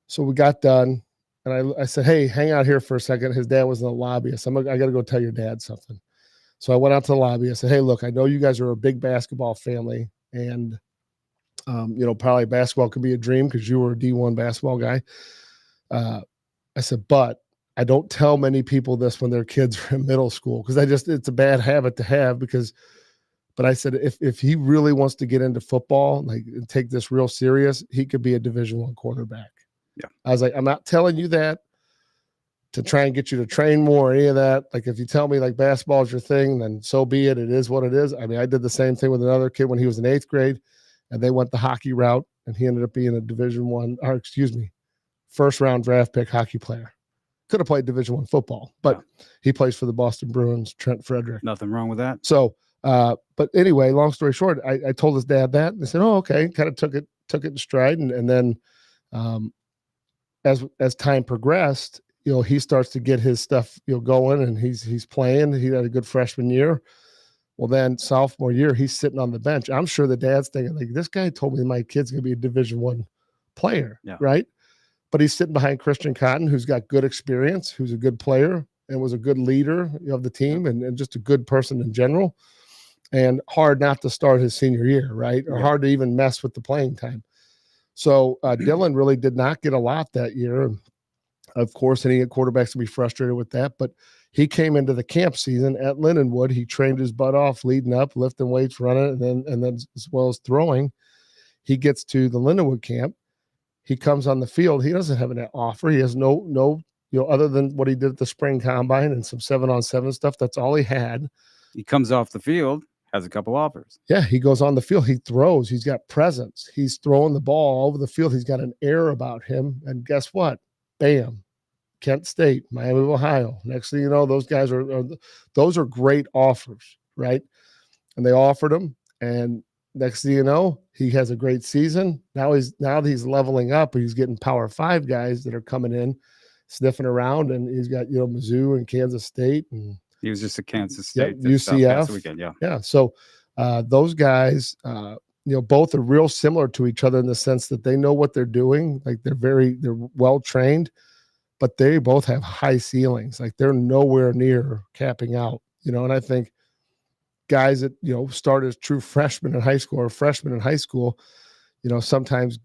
so we got done, and I said, hey, hang out here for a second. His dad was in the lobby. I said, I got to go tell your dad something. So I went out to the lobby. I said, hey, look, I know you guys are a big basketball family, and, probably basketball could be a dream because you were a D1 basketball guy. I said, but I don't tell many people this when their kids are in middle school, because it's a bad habit to have, but I said, if he really wants to get into football, and take this real serious, he could be a Division I quarterback.
Yeah.
I was like, I'm not telling you that to try and get you to train more or any of that. Like, if you tell me like basketball is your thing, then so be it. It is what it is. I mean, I did the same thing with another kid when he was in 8th grade, and they went the hockey route, and he ended up being a Division I, first round draft pick hockey player. Could have played Division I football, but he plays for the Boston Bruins, Trent Frederick.
Nothing wrong with that.
So, but anyway, long story short, I told his dad that, and he said, oh, okay. Kind of took it in stride. And then, as time progressed, he starts to get his stuff, going, and he's playing. He had a good freshman year. Well, then sophomore year, he's sitting on the bench. I'm sure the dad's thinking, like, this guy told me my kid's going to be a Division I player.
Yeah.
Right. But he's sitting behind Christian Cotton, who's got good experience, who's a good player and was a good leader of the team, and just a good person in general. And hard not to start his senior year, right? Or hard to even mess with the playing time. So Dylan really did not get a lot that year. Of course, any quarterbacks will be frustrated with that. But he came into the camp season at Lindenwood. He trained his butt off leading up, lifting weights, running, and then as well as throwing. He gets to the Lindenwood camp. He comes on the field. He doesn't have an offer. He has no, other than what he did at the spring combine and some 7-on-7 stuff. That's all he had.
He comes off the field, has a couple offers.
Yeah, he goes on the field. He throws. He's got presence. He's throwing the ball all over the field. He's got an air about him. And guess what? Bam. Kent State, Miami of Ohio. Next thing you know, those guys those are great offers, right? And they offered him. And next thing you know, he has a great season. Now he's leveling up. He's getting Power 5 guys that are coming in, sniffing around, and he's got Mizzou and Kansas State, and
he was just at Kansas State.
UCF.
Weekend,
yeah. So those guys, both are real similar to each other in the sense that they know what they're doing. Like they're well trained, but they both have high ceilings. Like they're nowhere near capping out. And I think guys that start as true freshmen in high school or freshmen in high school, sometimes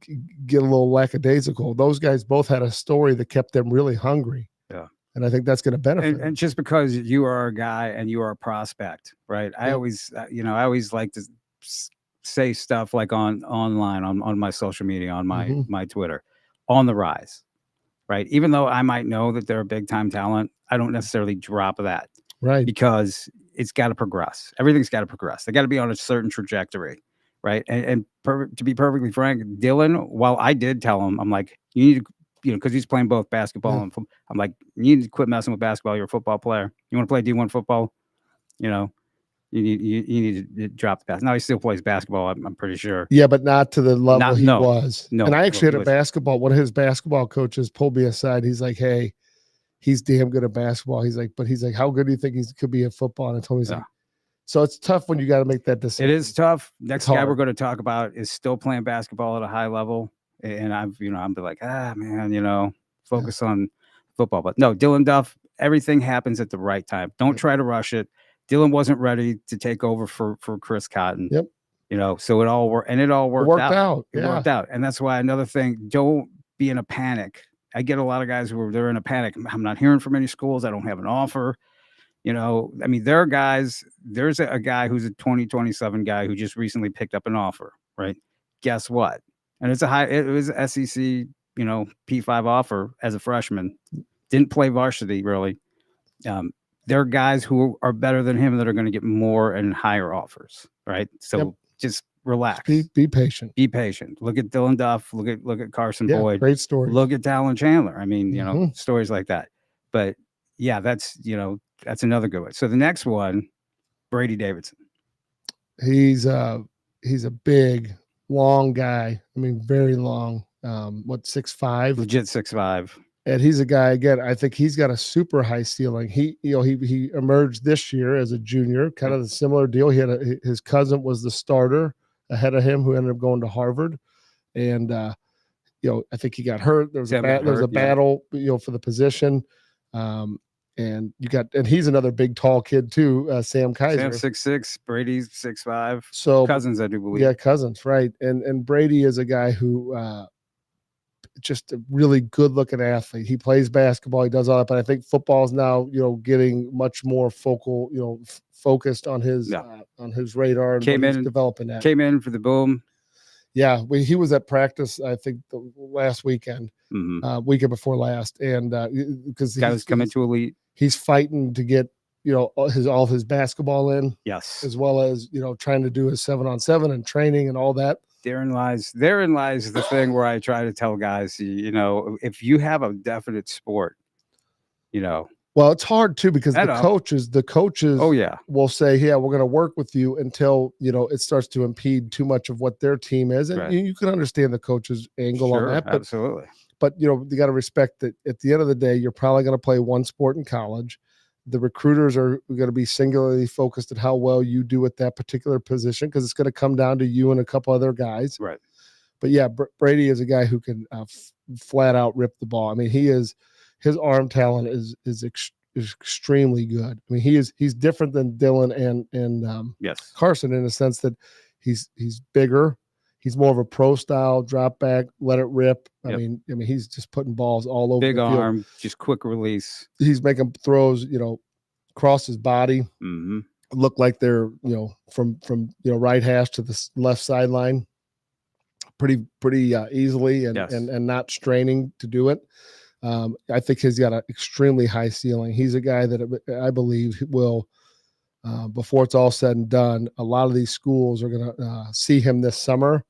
get a little lackadaisical. Those guys both had a story that kept them really hungry.
Yeah.
and I think that's going to benefit him.
And just because you are a guy and you are a prospect, right? I
Yep.
always, I always like to say stuff like online on my social media, on my
Mhm.
my Twitter, on the rise, right? Even though I might know that they're a big time talent, I don't necessarily drop that
Right.
because it's got to progress. Everything's got to progress. They got to be on a certain trajectory, right? And to be perfectly frank, Dylan, while I did tell him, I'm like, you need to, because he's playing both basketball
Yeah.
and football. I'm like, you need to quit messing with basketball. You're a football player. You want to play D1 football? You need to drop the pass. Now he still plays basketball. I'm pretty sure.
Yeah, but not to the level he
No.
was.
No.
And I actually had a
Listen.
basketball. One of his basketball coaches pulled me aside. He's like, "Hey, he's damn good at basketball." He's like, how good do you think he could be at football? And I told him, he's like, so it's tough when you got to make that decision.
It is tough. Next guy
hard.
we're going to talk about is still playing basketball at a high level, and I'm like, man, focus on football. But no, Dylan Duff. Everything happens at the right time. Don't try to rush it. Dylan wasn't ready to take over for Chris Cotton.
Yep.
So it all worked, and it all worked out. It worked out, and that's why another thing. Don't be in a panic. I get a lot of guys they're in a panic. I'm not hearing from any schools. I don't have an offer. There are guys. There's a guy who's a 2027 guy who just recently picked up an offer. Right? Guess what? And it was a SEC, P5 offer as a freshman. Didn't play varsity really. There are guys who are better than him that are going to get more and higher offers. Right? So just relax.
Be patient.
Be patient. Look at Dylan Duff. Look at Carson Boyd.
Great story.
Look at Talon Chandler. Stories like that. But yeah, that's another good one. So the next one, Brady Davidson.
He's a big, long guy. Very long. 6'5"?
Legit 6'5".
And he's a guy, again, I think he's got a super high ceiling. He emerged this year as a junior, kind of the similar deal. His cousin was the starter ahead of him, who ended up going to Harvard. And, I think he got hurt. There was a battle, for the position. And he's another big, tall kid too, Sam Kaiser.
Sam 6'6", Brady's 6'5".
So
Cousins, I do believe.
Yeah, Cousins, right. And Brady is a guy who, just a really good looking athlete. He plays basketball. He does all that, but I think football is now, getting much more focused on his radar and he's developing that.
Came in for the boom.
Yeah. He was at practice, I think the last weekend, weekend before last. And, because
guy was coming to elite.
He's fighting to get, all of his basketball in.
Yes.
As well as, trying to do his 7-on-7 and training and all that.
Therein lies the thing where I try to tell guys, if you have a definite sport,
Well, it's hard too because the coaches will say, yeah, we're going to work with you until, it starts to impede too much of what their team is. And you can understand the coach's angle on that.
Absolutely.
But, you got to respect that at the end of the day, you're probably going to play one sport in college. The recruiters are going to be singularly focused at how well you do at that particular position because it's going to come down to you and a couple other guys.
Right.
But yeah, Brady is a guy who can flat out rip the ball. His arm talent is extremely good. He's different than Dylan and Carson in the sense that he's bigger. He's more of a pro style drop back, let it rip.
Yep.
He's just putting balls all over.
Big
the field.
arm, just quick release.
He's making throws, across his body.
Mm-hmm.
Look like they're, from right hash to the left sideline, pretty easily and not straining to do it. I think he's got an extremely high ceiling. He's a guy that I believe will. Before it's all said and done, a lot of these schools are going to see him this summer,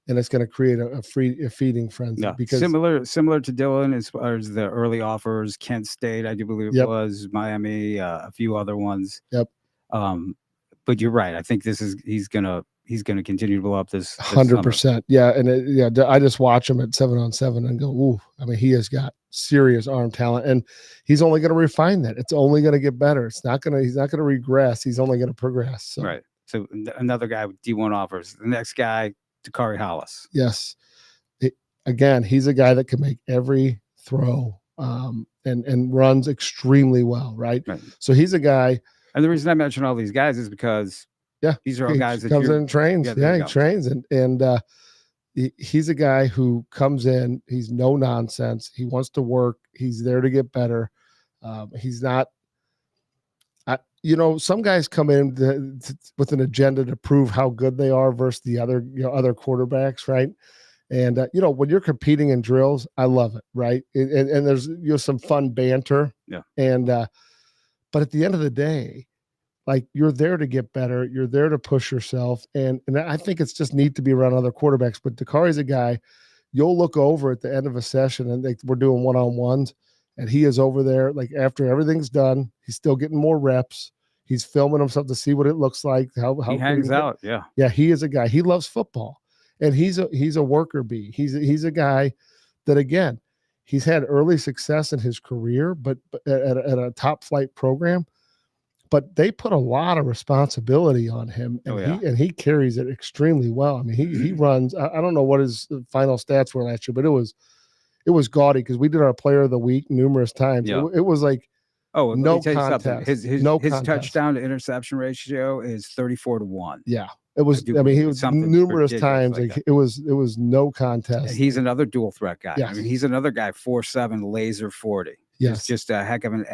and it's going to create a feeding frenzy.
Yeah,
because
similar to Dylan as far as the early offers. Kent State, I do believe it was Miami, a few other ones.
Yep.
But you're right. I think he's gonna continue to blow up this
100%. Yeah, and I just watch him at 7-on-7 and go, ooh. He has got serious arm talent, and he's only going to refine that. It's only going to get better. He's not going to regress. He's only going to progress. So.
Right. So another guy with D1 offers. The next guy, Dakari Hollis.
Yes. Again, he's a guy that can make every throw and runs extremely well. Right. So he's a guy.
And the reason I mention all these guys is because these are all guys that
comes in and trains. He trains and he's a guy who comes in. He's no nonsense. He wants to work. He's there to get better. He's not. Some guys come in with an agenda to prove how good they are versus the other quarterbacks, right? And when you're competing in drills, I love it, right? And there's some fun banter,
yeah.
And but at the end of the day, like, you're there to get better, you're there to push yourself, and I think it's just neat to be around other quarterbacks. But Dakari's a guy you'll look over at the end of a session, and we're doing one-on-ones, and he is over there, like, after everything's done, he's still getting more reps. He's filming himself to see what it looks like. How
he hangs out. Yeah.
Yeah. He is a guy. He loves football, and he's a worker bee. He's a guy that, again, he's had early success in his career, but at a top flight program, but they put a lot of responsibility on him, and he carries it extremely well. I mean, he runs. I don't know what his final stats were last year, but it was gaudy, because we did our player of the week numerous times.
Yeah.
It was like, no
contest. His touchdown to interception ratio is 34-1.
Yeah, it was. I mean, he was numerous times. Like it was no contest.
He's another dual threat guy.
Yes.
I mean, he's another guy, 4'7", laser 40.
Yes,
he's just a heck of an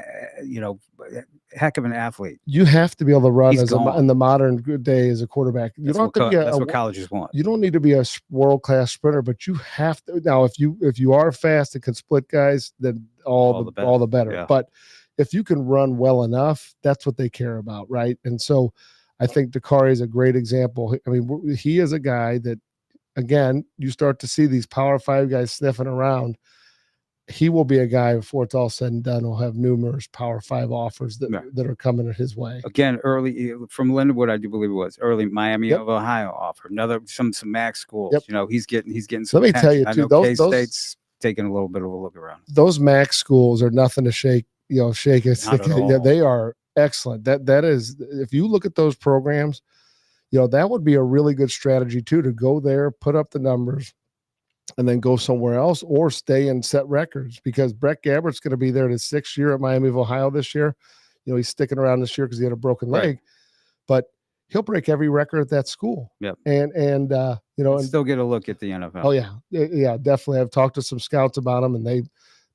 athlete.
You have to be able to run in the modern day as a quarterback.
That's what colleges want.
You don't need to be a world-class sprinter, but you have to. Now, if you are fast and can split guys, then all the better.
Yeah.
But if you can run well enough, that's what they care about, right? And so I think Dakari is a great example. I mean, he is a guy that, again, you start to see these Power 5 guys sniffing around. He will be a guy, before it's all said and done, will have numerous Power 5 offers that are coming his way.
Again, early from Lindenwood, I do believe it was early Miami of Ohio offer. Another some MAC schools.
Yep.
He's getting some.
Let me tell you too, those
K-State's taking a little bit of a look around.
Those MAC schools are nothing to shake a stick. Yeah, they are excellent. That is, if you look at those programs, that would be a really good strategy too, to go there, put up the numbers, and then go somewhere else, or stay and set records, because Brett Gabbert's going to be there in his 6th year at Miami of Ohio this year. He's sticking around this year because he had a broken leg, but he'll break every record at that school.
Yep.
And
still get a look at the NFL.
Oh yeah, definitely. I've talked to some scouts about him, and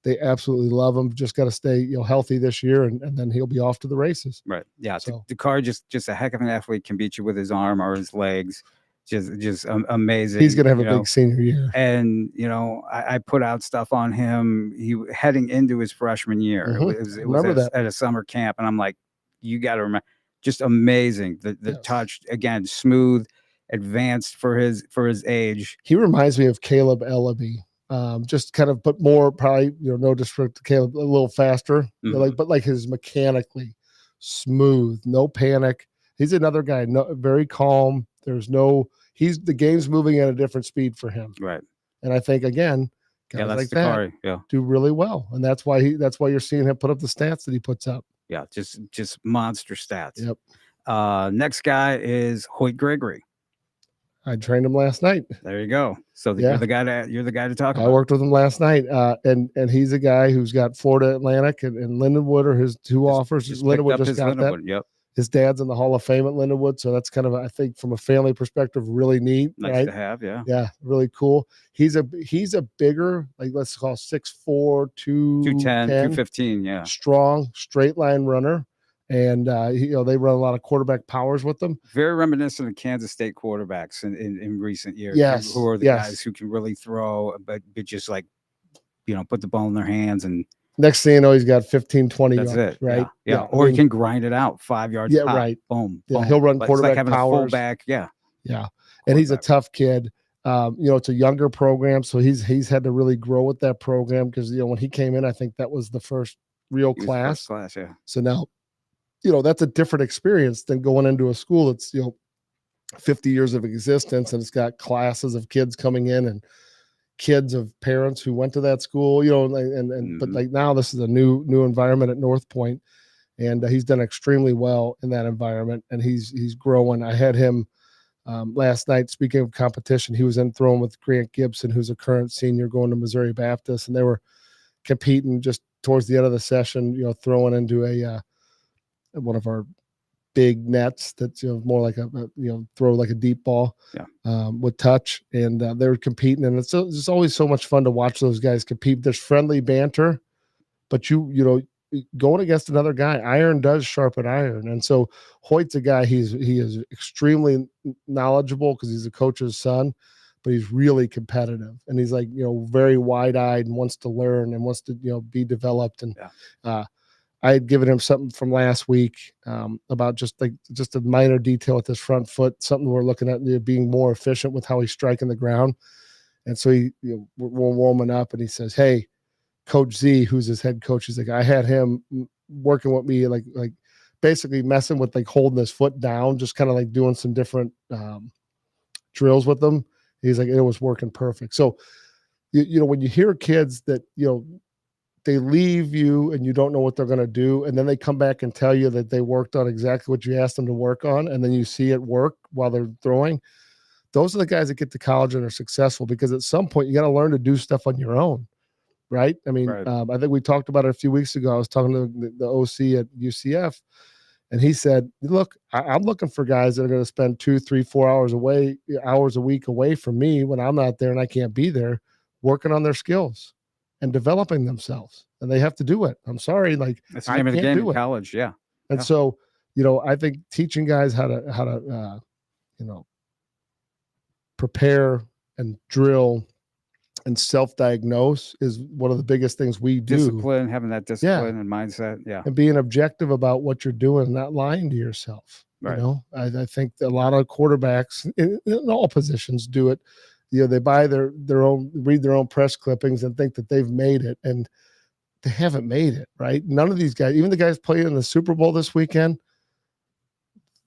they absolutely love him. Just got to stay healthy this year, and then he'll be off to the races.
Right. Yeah.
So
Dakari, just a heck of an athlete, can beat you with his arm or his legs. Just amazing.
He's gonna have a big senior year.
And I put out stuff on him. He heading into his freshman year.
Mm-hmm.
It was at a summer camp, and I'm like, you got to remember, just amazing. The touch, again, smooth, advanced for his age.
He reminds me of Caleb Ellaby. Just kind of, but more probably, no disrespect to Caleb, a little faster,
Mm-hmm.
but his mechanically smooth, no panic. He's another guy, very calm. The game's moving at a different speed for him.
Right.
And I think, again, guys like
Dakari,
that do really well. And that's why you're seeing him put up the stats that he puts up.
Yeah. Just monster stats.
Yep.
Next guy is Hoyt Gregory.
I trained him last night.
There you go. So you're the guy to talk about.
I worked with him last night, and he's a guy who's got Florida Atlantic and Lindenwood are his two offers. Lindenwood just got that.
Yep.
His dad's in the Hall of Fame at Lindenwood, so that's kind of, I think, from a family perspective, really neat.
Nice
right?
to have, yeah.
Yeah, really cool. He's a bigger, like, let's call 6'4",
210, 215, yeah.
Strong, straight line runner. And they run a lot of quarterback powers with them.
Very reminiscent of Kansas State quarterbacks in recent years.
Yes,
who are the guys who can really throw, but just like, put the ball in their hands, and
next thing you know, he's got 15, 20
that's
yards,
it.
right?
Yeah. Or he can grind it out 5 yards.
Yeah,
pop,
right.
Boom.
Yeah,
boom.
he'll run quarterback
it's like having
powers.
A fullback. Yeah.
Yeah. And he's a tough kid. It's a younger program, so he's had to really grow with that program, because when he came in, I think that was the first real class.
First class, yeah.
So now, that's a different experience than going into a school that's 50 years of existence, and it's got classes of kids coming in and kids of parents who went to that school, but like now this is a new environment at North Point, and he's done extremely well in that environment, and he's growing. I had him last night. Speaking of competition, he was in throwing with Grant Gibson, who's a current senior going to Missouri Baptist, and they were competing just towards the end of the session, throwing into one of our big nets that's more like a throw like a deep ball with touch, and they were competing, and it's always so much fun to watch those guys compete. There's friendly banter, but going against another guy, iron does sharpen iron. And so Hoyt's a guy, he is extremely knowledgeable because he's a coach's son, but he's really competitive. And he's like, very wide-eyed and wants to learn and wants to, be developed. And I had given him something from last week about just a minor detail with his front foot, something we're looking at, being more efficient with how he's striking the ground. And so we're warming up and he says, hey, Coach Z, who's his head coach, he's like, I had him working with me, like basically messing with like holding his foot down, just kind of like doing some different drills with them. He's like, it was working perfect. So, when you hear kids that, they leave you and you don't know what they're going to do, and then they come back and tell you that they worked on exactly what you asked them to work on, and then you see it work while they're throwing. Those are the guys that get to college and are successful, because at some point you got to learn to do stuff on your own. Right. I mean,
Right.
I think we talked about it a few weeks ago. I was talking to the OC at UCF, and he said, look, I'm looking for guys that are going to spend 2, 3, 4 hours a week away from me when I'm not there and I can't be there, working on their skills and developing themselves. And they have to do it. I'm sorry. Like,
That's the name of the game in college. Yeah.
And so, I think teaching guys how to prepare and drill and self-diagnose is one of the biggest things we do.
Discipline, having that discipline and mindset. Yeah.
And being objective about what you're doing, not lying to yourself.
Right.
I think a lot of quarterbacks in all positions do it. They buy read their own press clippings and think that they've made it, and they haven't made it, right? None of these guys, even the guys playing in the Super Bowl this weekend,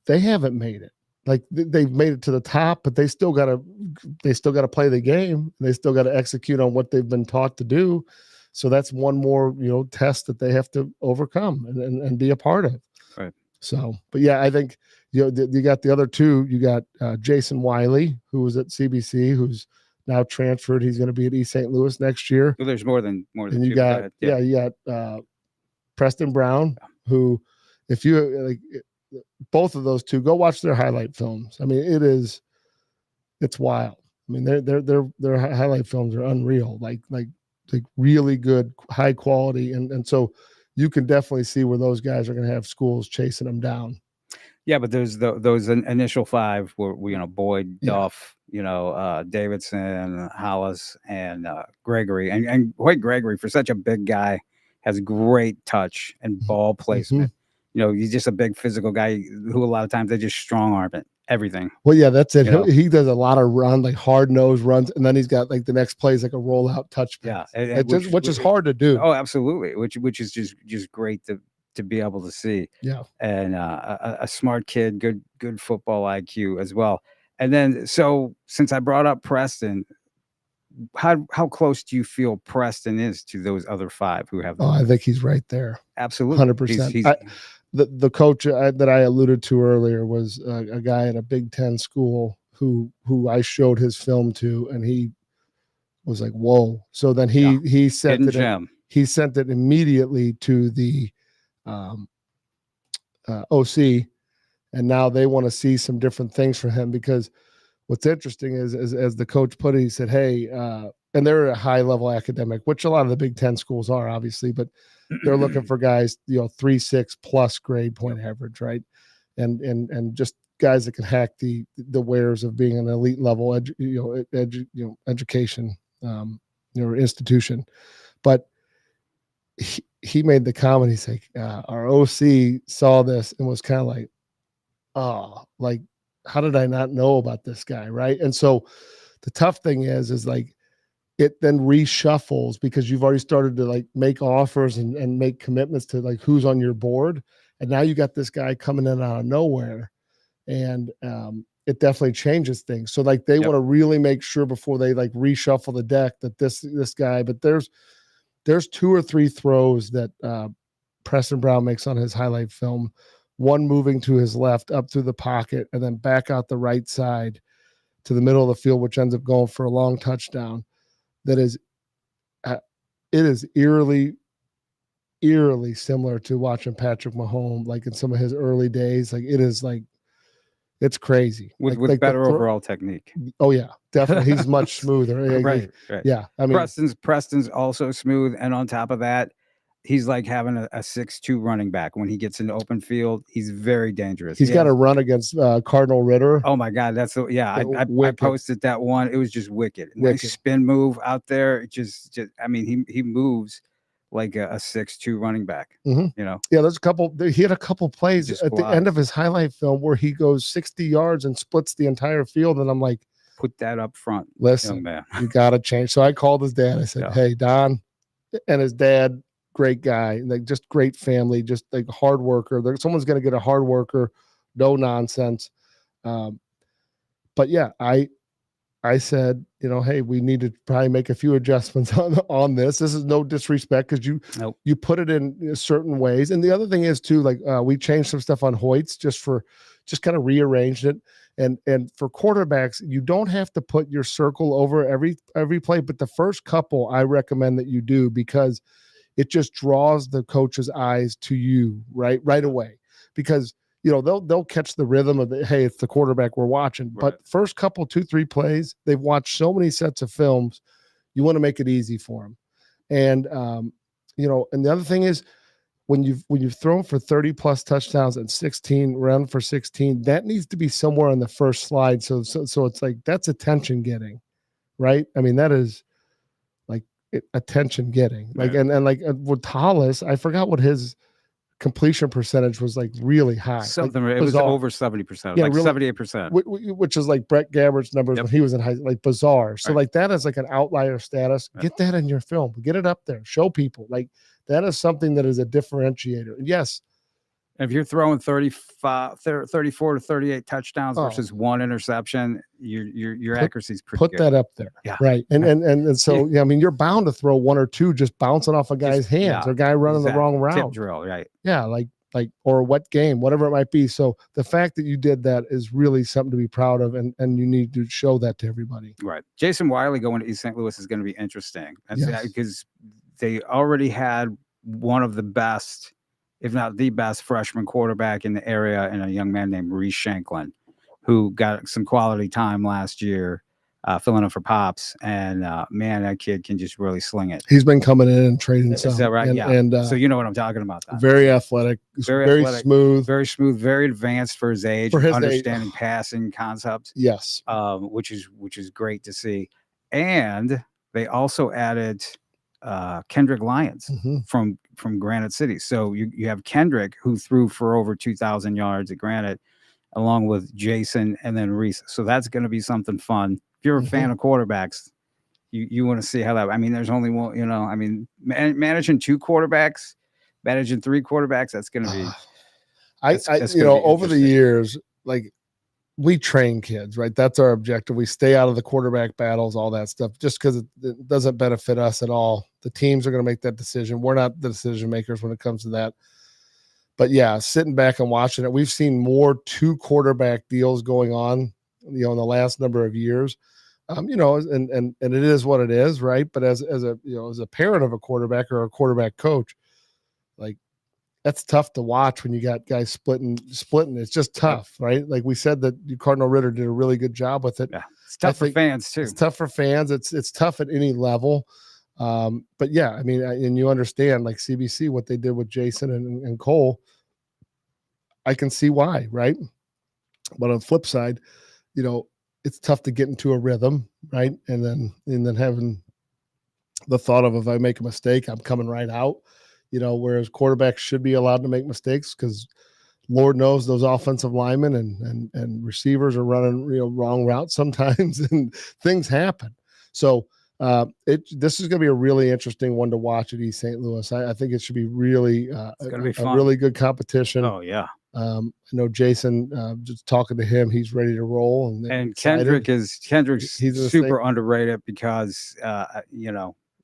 they haven't made it. Like, they've made it to the top, but they still got to play the game. They still got to execute on what they've been taught to do. So that's one more, test that they have to overcome and be a part of.
Right.
So, but yeah, I think, you got the other two. You got Jason Wiley, who was at CBC, who's now transferred. He's going to be at East St. Louis next year.
Well, there's more than
and you got, you got Preston Brown, who, if you like, both of those two, go watch their highlight films. I mean, it's wild. I mean, their highlight films are unreal, like really good, high quality. And so you can definitely see where those guys are going to have schools chasing them down.
Yeah. But there's those initial five were, Boyd, Duff, Davidson, Hollis, and Gregory, and Hoyt Gregory, for such a big guy, has great touch and ball placement. He's just a big physical guy who a lot of times they just strong arm it, everything.
Well, yeah, that's it. He does a lot of like hard nose runs, and then he's got like the next play is like a rollout touch.
Yeah,
which is hard to do.
Oh, absolutely. Which is just great to be able to see.
Yeah,
and a smart kid, good football IQ as well. And then, so since I brought up Preston, how close do you feel Preston is to those other five who have?
I think he's right there.
Absolutely,
100%. The coach that I alluded to earlier was a guy at a Big Ten school who I showed his film to, and he was like, "Whoa!" So then he sent it. He sent it immediately to the OC, and now they want to see some different things for him, because what's interesting is as the coach put it, he said, "Hey," and they're a high level academic, which a lot of the Big Ten schools are, obviously, but they're looking for guys, 3.6 plus grade point average, right? And just guys that can hack the wares of being an elite level education institution. But he made the comment, he's like, our OC saw this and was kind of like, oh, like, how did I not know about this guy, right? And so the tough thing is like, it then reshuffles, because you've already started to like make offers and make commitments to like who's on your board. And now you got this guy coming in out of nowhere, and it definitely changes things. So like they want to really make sure before they like reshuffle the deck that this guy, but there's 2 or 3 throws that Preston Brown makes on his highlight film, one moving to his left up through the pocket and then back out the right side to the middle of the field, which ends up going for a long touchdown. That is, it is eerily similar to watching Patrick Mahomes, like in some of his early days. Like, it is like, it's crazy.
With
like
better overall technique.
Oh yeah, definitely. He's much smoother.
Right.
Yeah. I mean,
Preston's also smooth. And on top of that, he's like having a 6'2" running back. When he gets in the open field, he's very dangerous.
He's got a run against Cardinal Ritter.
Oh my God, I posted that one. It was just wicked. Nice spin move out there. Just I mean, he moves like a 6'2" running back.
Mm-hmm.
You know.
Yeah, he had a couple plays at the end of his highlight film where he goes 60 yards and splits the entire field, and I'm like,
put that up front.
Listen, man, you got to change. So I called his dad. I said, hey, Don, and his dad, great guy, like just great family, just like hard worker. Someone's going to get a hard worker, no nonsense. But yeah, I said, hey, we need to probably make a few adjustments on this. This is no disrespect because you put it in certain ways. And the other thing is too, like we changed some stuff on Hoyts just kind of rearranged it. And for quarterbacks, you don't have to put your circle over every play, but the first couple I recommend that you do because it just draws the coach's eyes to you right away. Because they'll catch the rhythm of hey, it's the quarterback we're watching. Right. But first couple 2-3 plays, they've watched so many sets of films, you want to make it easy for them. And and the other thing is when you've thrown for 30 plus touchdowns and 16 run for 16, that needs to be somewhere on the first slide. So it's like that's attention getting, right? I mean, that is like attention getting. Like and like with Hollis, I forgot what his completion percentage was like really high.
Something
like
it was over 70%, like really, 78%,
which is like Brett Gabbert's numbers when he was in high, like bizarre. So like that is like an outlier status. Get that in your film, get it up there, show people like that is something that is a differentiator. Yes.
If you're throwing 34 to 38 touchdowns versus one interception, your accuracy is pretty good.
Put that up there. Yeah. Right. And so, I mean, you're bound to throw one or two just bouncing off a guy's hands or a guy running the wrong route.
Tip drill, right.
Yeah. Like, or what game, whatever it might be. So the fact that you did that is really something to be proud of. And you need to show that to everybody.
Right. Jason Wiley going to East St. Louis is going to be interesting. Because they already had one of the best, if not the best, freshman quarterback in the area, and a young man named Reese Shanklin, who got some quality time last year, filling up for Pops. And man, that kid can just really sling it.
He's been coming in and trading.
Is that right? And so you know what I'm talking about.
Very athletic, very smooth,
very advanced for his age, understanding passing concepts.
Yes,
which is great to see. And they also added Kendrick Lyons from Granite City. So you have Kendrick, who threw for over 2,000 yards at Granite, along with Jason and then Reese. So that's going to be something fun. If you're a fan of quarterbacks, you want to see how that. I mean, there's only one. I mean, managing 2 quarterbacks, managing 3 quarterbacks. That's going to be.
Over the years, like. We train kids, right? That's our objective. We stay out of the quarterback battles, all that stuff, just because it doesn't benefit us at all. The teams are going to make that decision. We're not the decision makers when it comes to that. But yeah, sitting back and watching it, we've seen more 2 quarterback deals going on, in the last number of years. And it is what it is, right? But as a parent of a quarterback or a quarterback coach, like, that's tough to watch when you got guys splitting. It's just tough, right? Like we said that Cardinal Ritter did a really good job with it.
Yeah, it's tough for fans too.
It's tough for fans. It's tough at any level. But yeah, I mean, and you understand like CBC, what they did with Jason and Cole, I can see why, right? But on the flip side, it's tough to get into a rhythm, right? And then having the thought of, if I make a mistake, I'm coming right out. Whereas quarterbacks should be allowed to make mistakes because Lord knows those offensive linemen and receivers are running wrong routes sometimes and things happen. So this is going to be a really interesting one to watch at East St. Louis. I think it should be really a really good competition.
Oh yeah.
I know Jason, just talking to him, he's ready to roll. And
Kendrick's super underrated because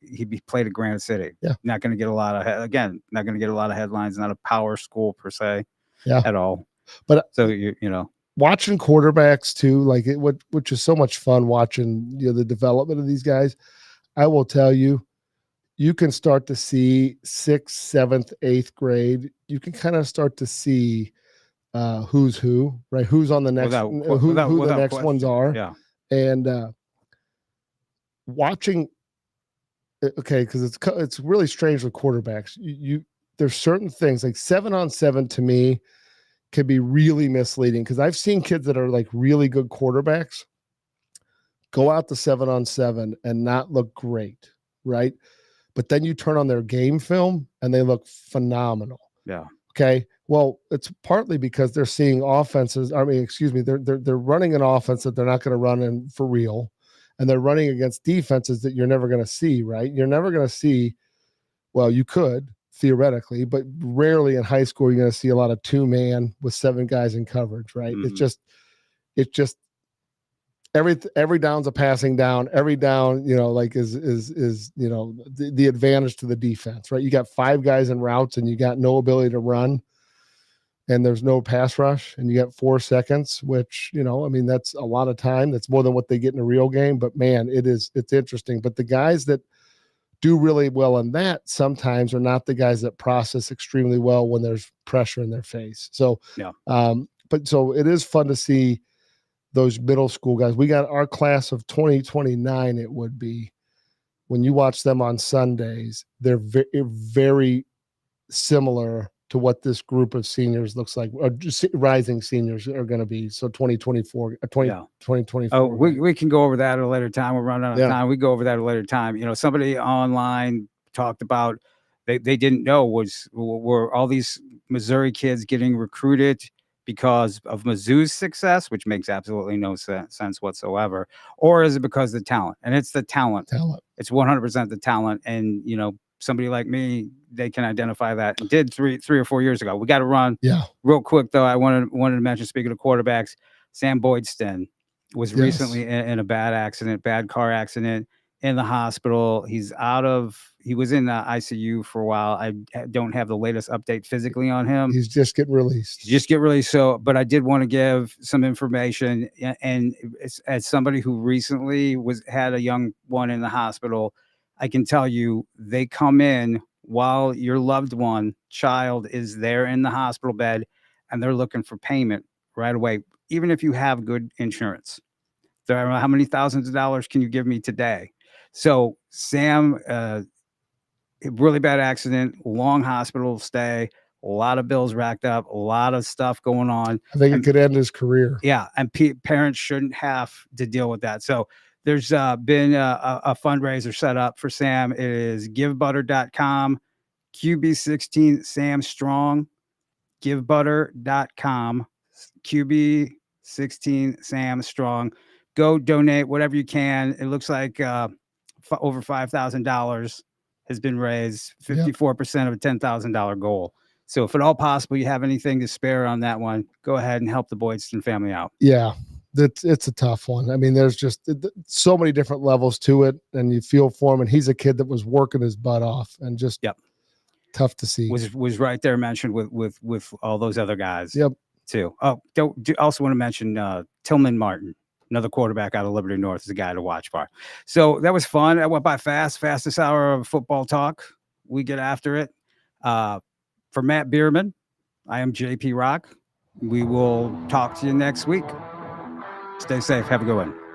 he played at Granite City.
Yeah.
Not going to get a lot of headlines, not a power school per se at all.
But
so
watching quarterbacks too, like which is so much fun watching the development of these guys. I will tell you, you can start to see 6th, 7th, 8th grade. You can kind of start to see who's who, right? Who's on the next, who the next ones are.
Yeah.
And watching okay, because it's really strange with quarterbacks. There's certain things like 7-on-7 to me can be really misleading because I've seen kids that are like really good quarterbacks go out to 7-on-7 and not look great, right? But then you turn on their game film and they look phenomenal.
Yeah.
Okay. Well, it's partly because they're seeing offenses. I mean, excuse me, they're running an offense that they're not going to run in for real, and they're running against defenses that you're never going to see. Right? You're never going to see. Well, you could theoretically, but rarely in high school you're going to see a lot of 2-man with 7 guys in coverage. Right?
Mhm.
It's just every down's a passing down. Every down, like is the advantage to the defense, right? You got 5 guys in routes and you got no ability to run, and there's no pass rush, and you got 4 seconds, which I mean that's a lot of time. That's more than what they get in a real game. But man, it's interesting. But the guys that do really well in that sometimes are not the guys that process extremely well when there's pressure in their face. So
Yeah.
But so it is fun to see those middle school guys. We got our class of 2029. It would be, when you watch them on Sundays, they're very similar to what this group of seniors looks like, or just rising seniors are going to be. So 2024. 2024.
Oh, we can go over that at a later time. We're running out of time. We go over that at a later time. Somebody online talked about they didn't know were all these Missouri kids getting recruited because of Mizzou's success, which makes absolutely no sense whatsoever, or is it because of the talent? And it's the talent. It's 100% the talent. And somebody like me, they can identify that, and did three or 4 years ago. We got to run.
Yeah.
Real quick though, I wanted to mention, speaking of quarterbacks, Sam Boydston was recently in a bad car accident, in the hospital. He was in the ICU for a while. I don't have the latest update physically on him.
He's just getting released.
So, but I did want to give some information, and as somebody who recently had a young one in the hospital, I can tell you they come in while your loved one, child, is there in the hospital bed, and they're looking for payment right away, even if you have good insurance. How many thousands of dollars can you give me today? So Sam, really bad accident, long hospital stay, a lot of bills racked up, a lot of stuff going on.
I think it could end his career.
Yeah, and parents shouldn't have to deal with that. So there's been a fundraiser set up for Sam. It is givebutter.com, QB16 Sam Strong, givebutter.com, QB16 Sam Strong. Go donate whatever you can. It looks like over $5,000 has been raised, 54% of a $10,000 goal. So if at all possible, you have anything to spare on that one, go ahead and help the Boydston family out.
Yeah, it's a tough one. I mean, there's just so many different levels to it, and you feel for him. And he's a kid that was working his butt off, and just tough to see.
Was right there mentioned with all those other guys.
Yep.
Too. Oh, also want to mention Tillman Martin, another quarterback out of Liberty North, is a guy to watch for. So that was fun. I went by fastest hour of football talk. We get after it. For Matt Bierman, I am JP Rock. We will talk to you next week. Stay safe. Have a good one.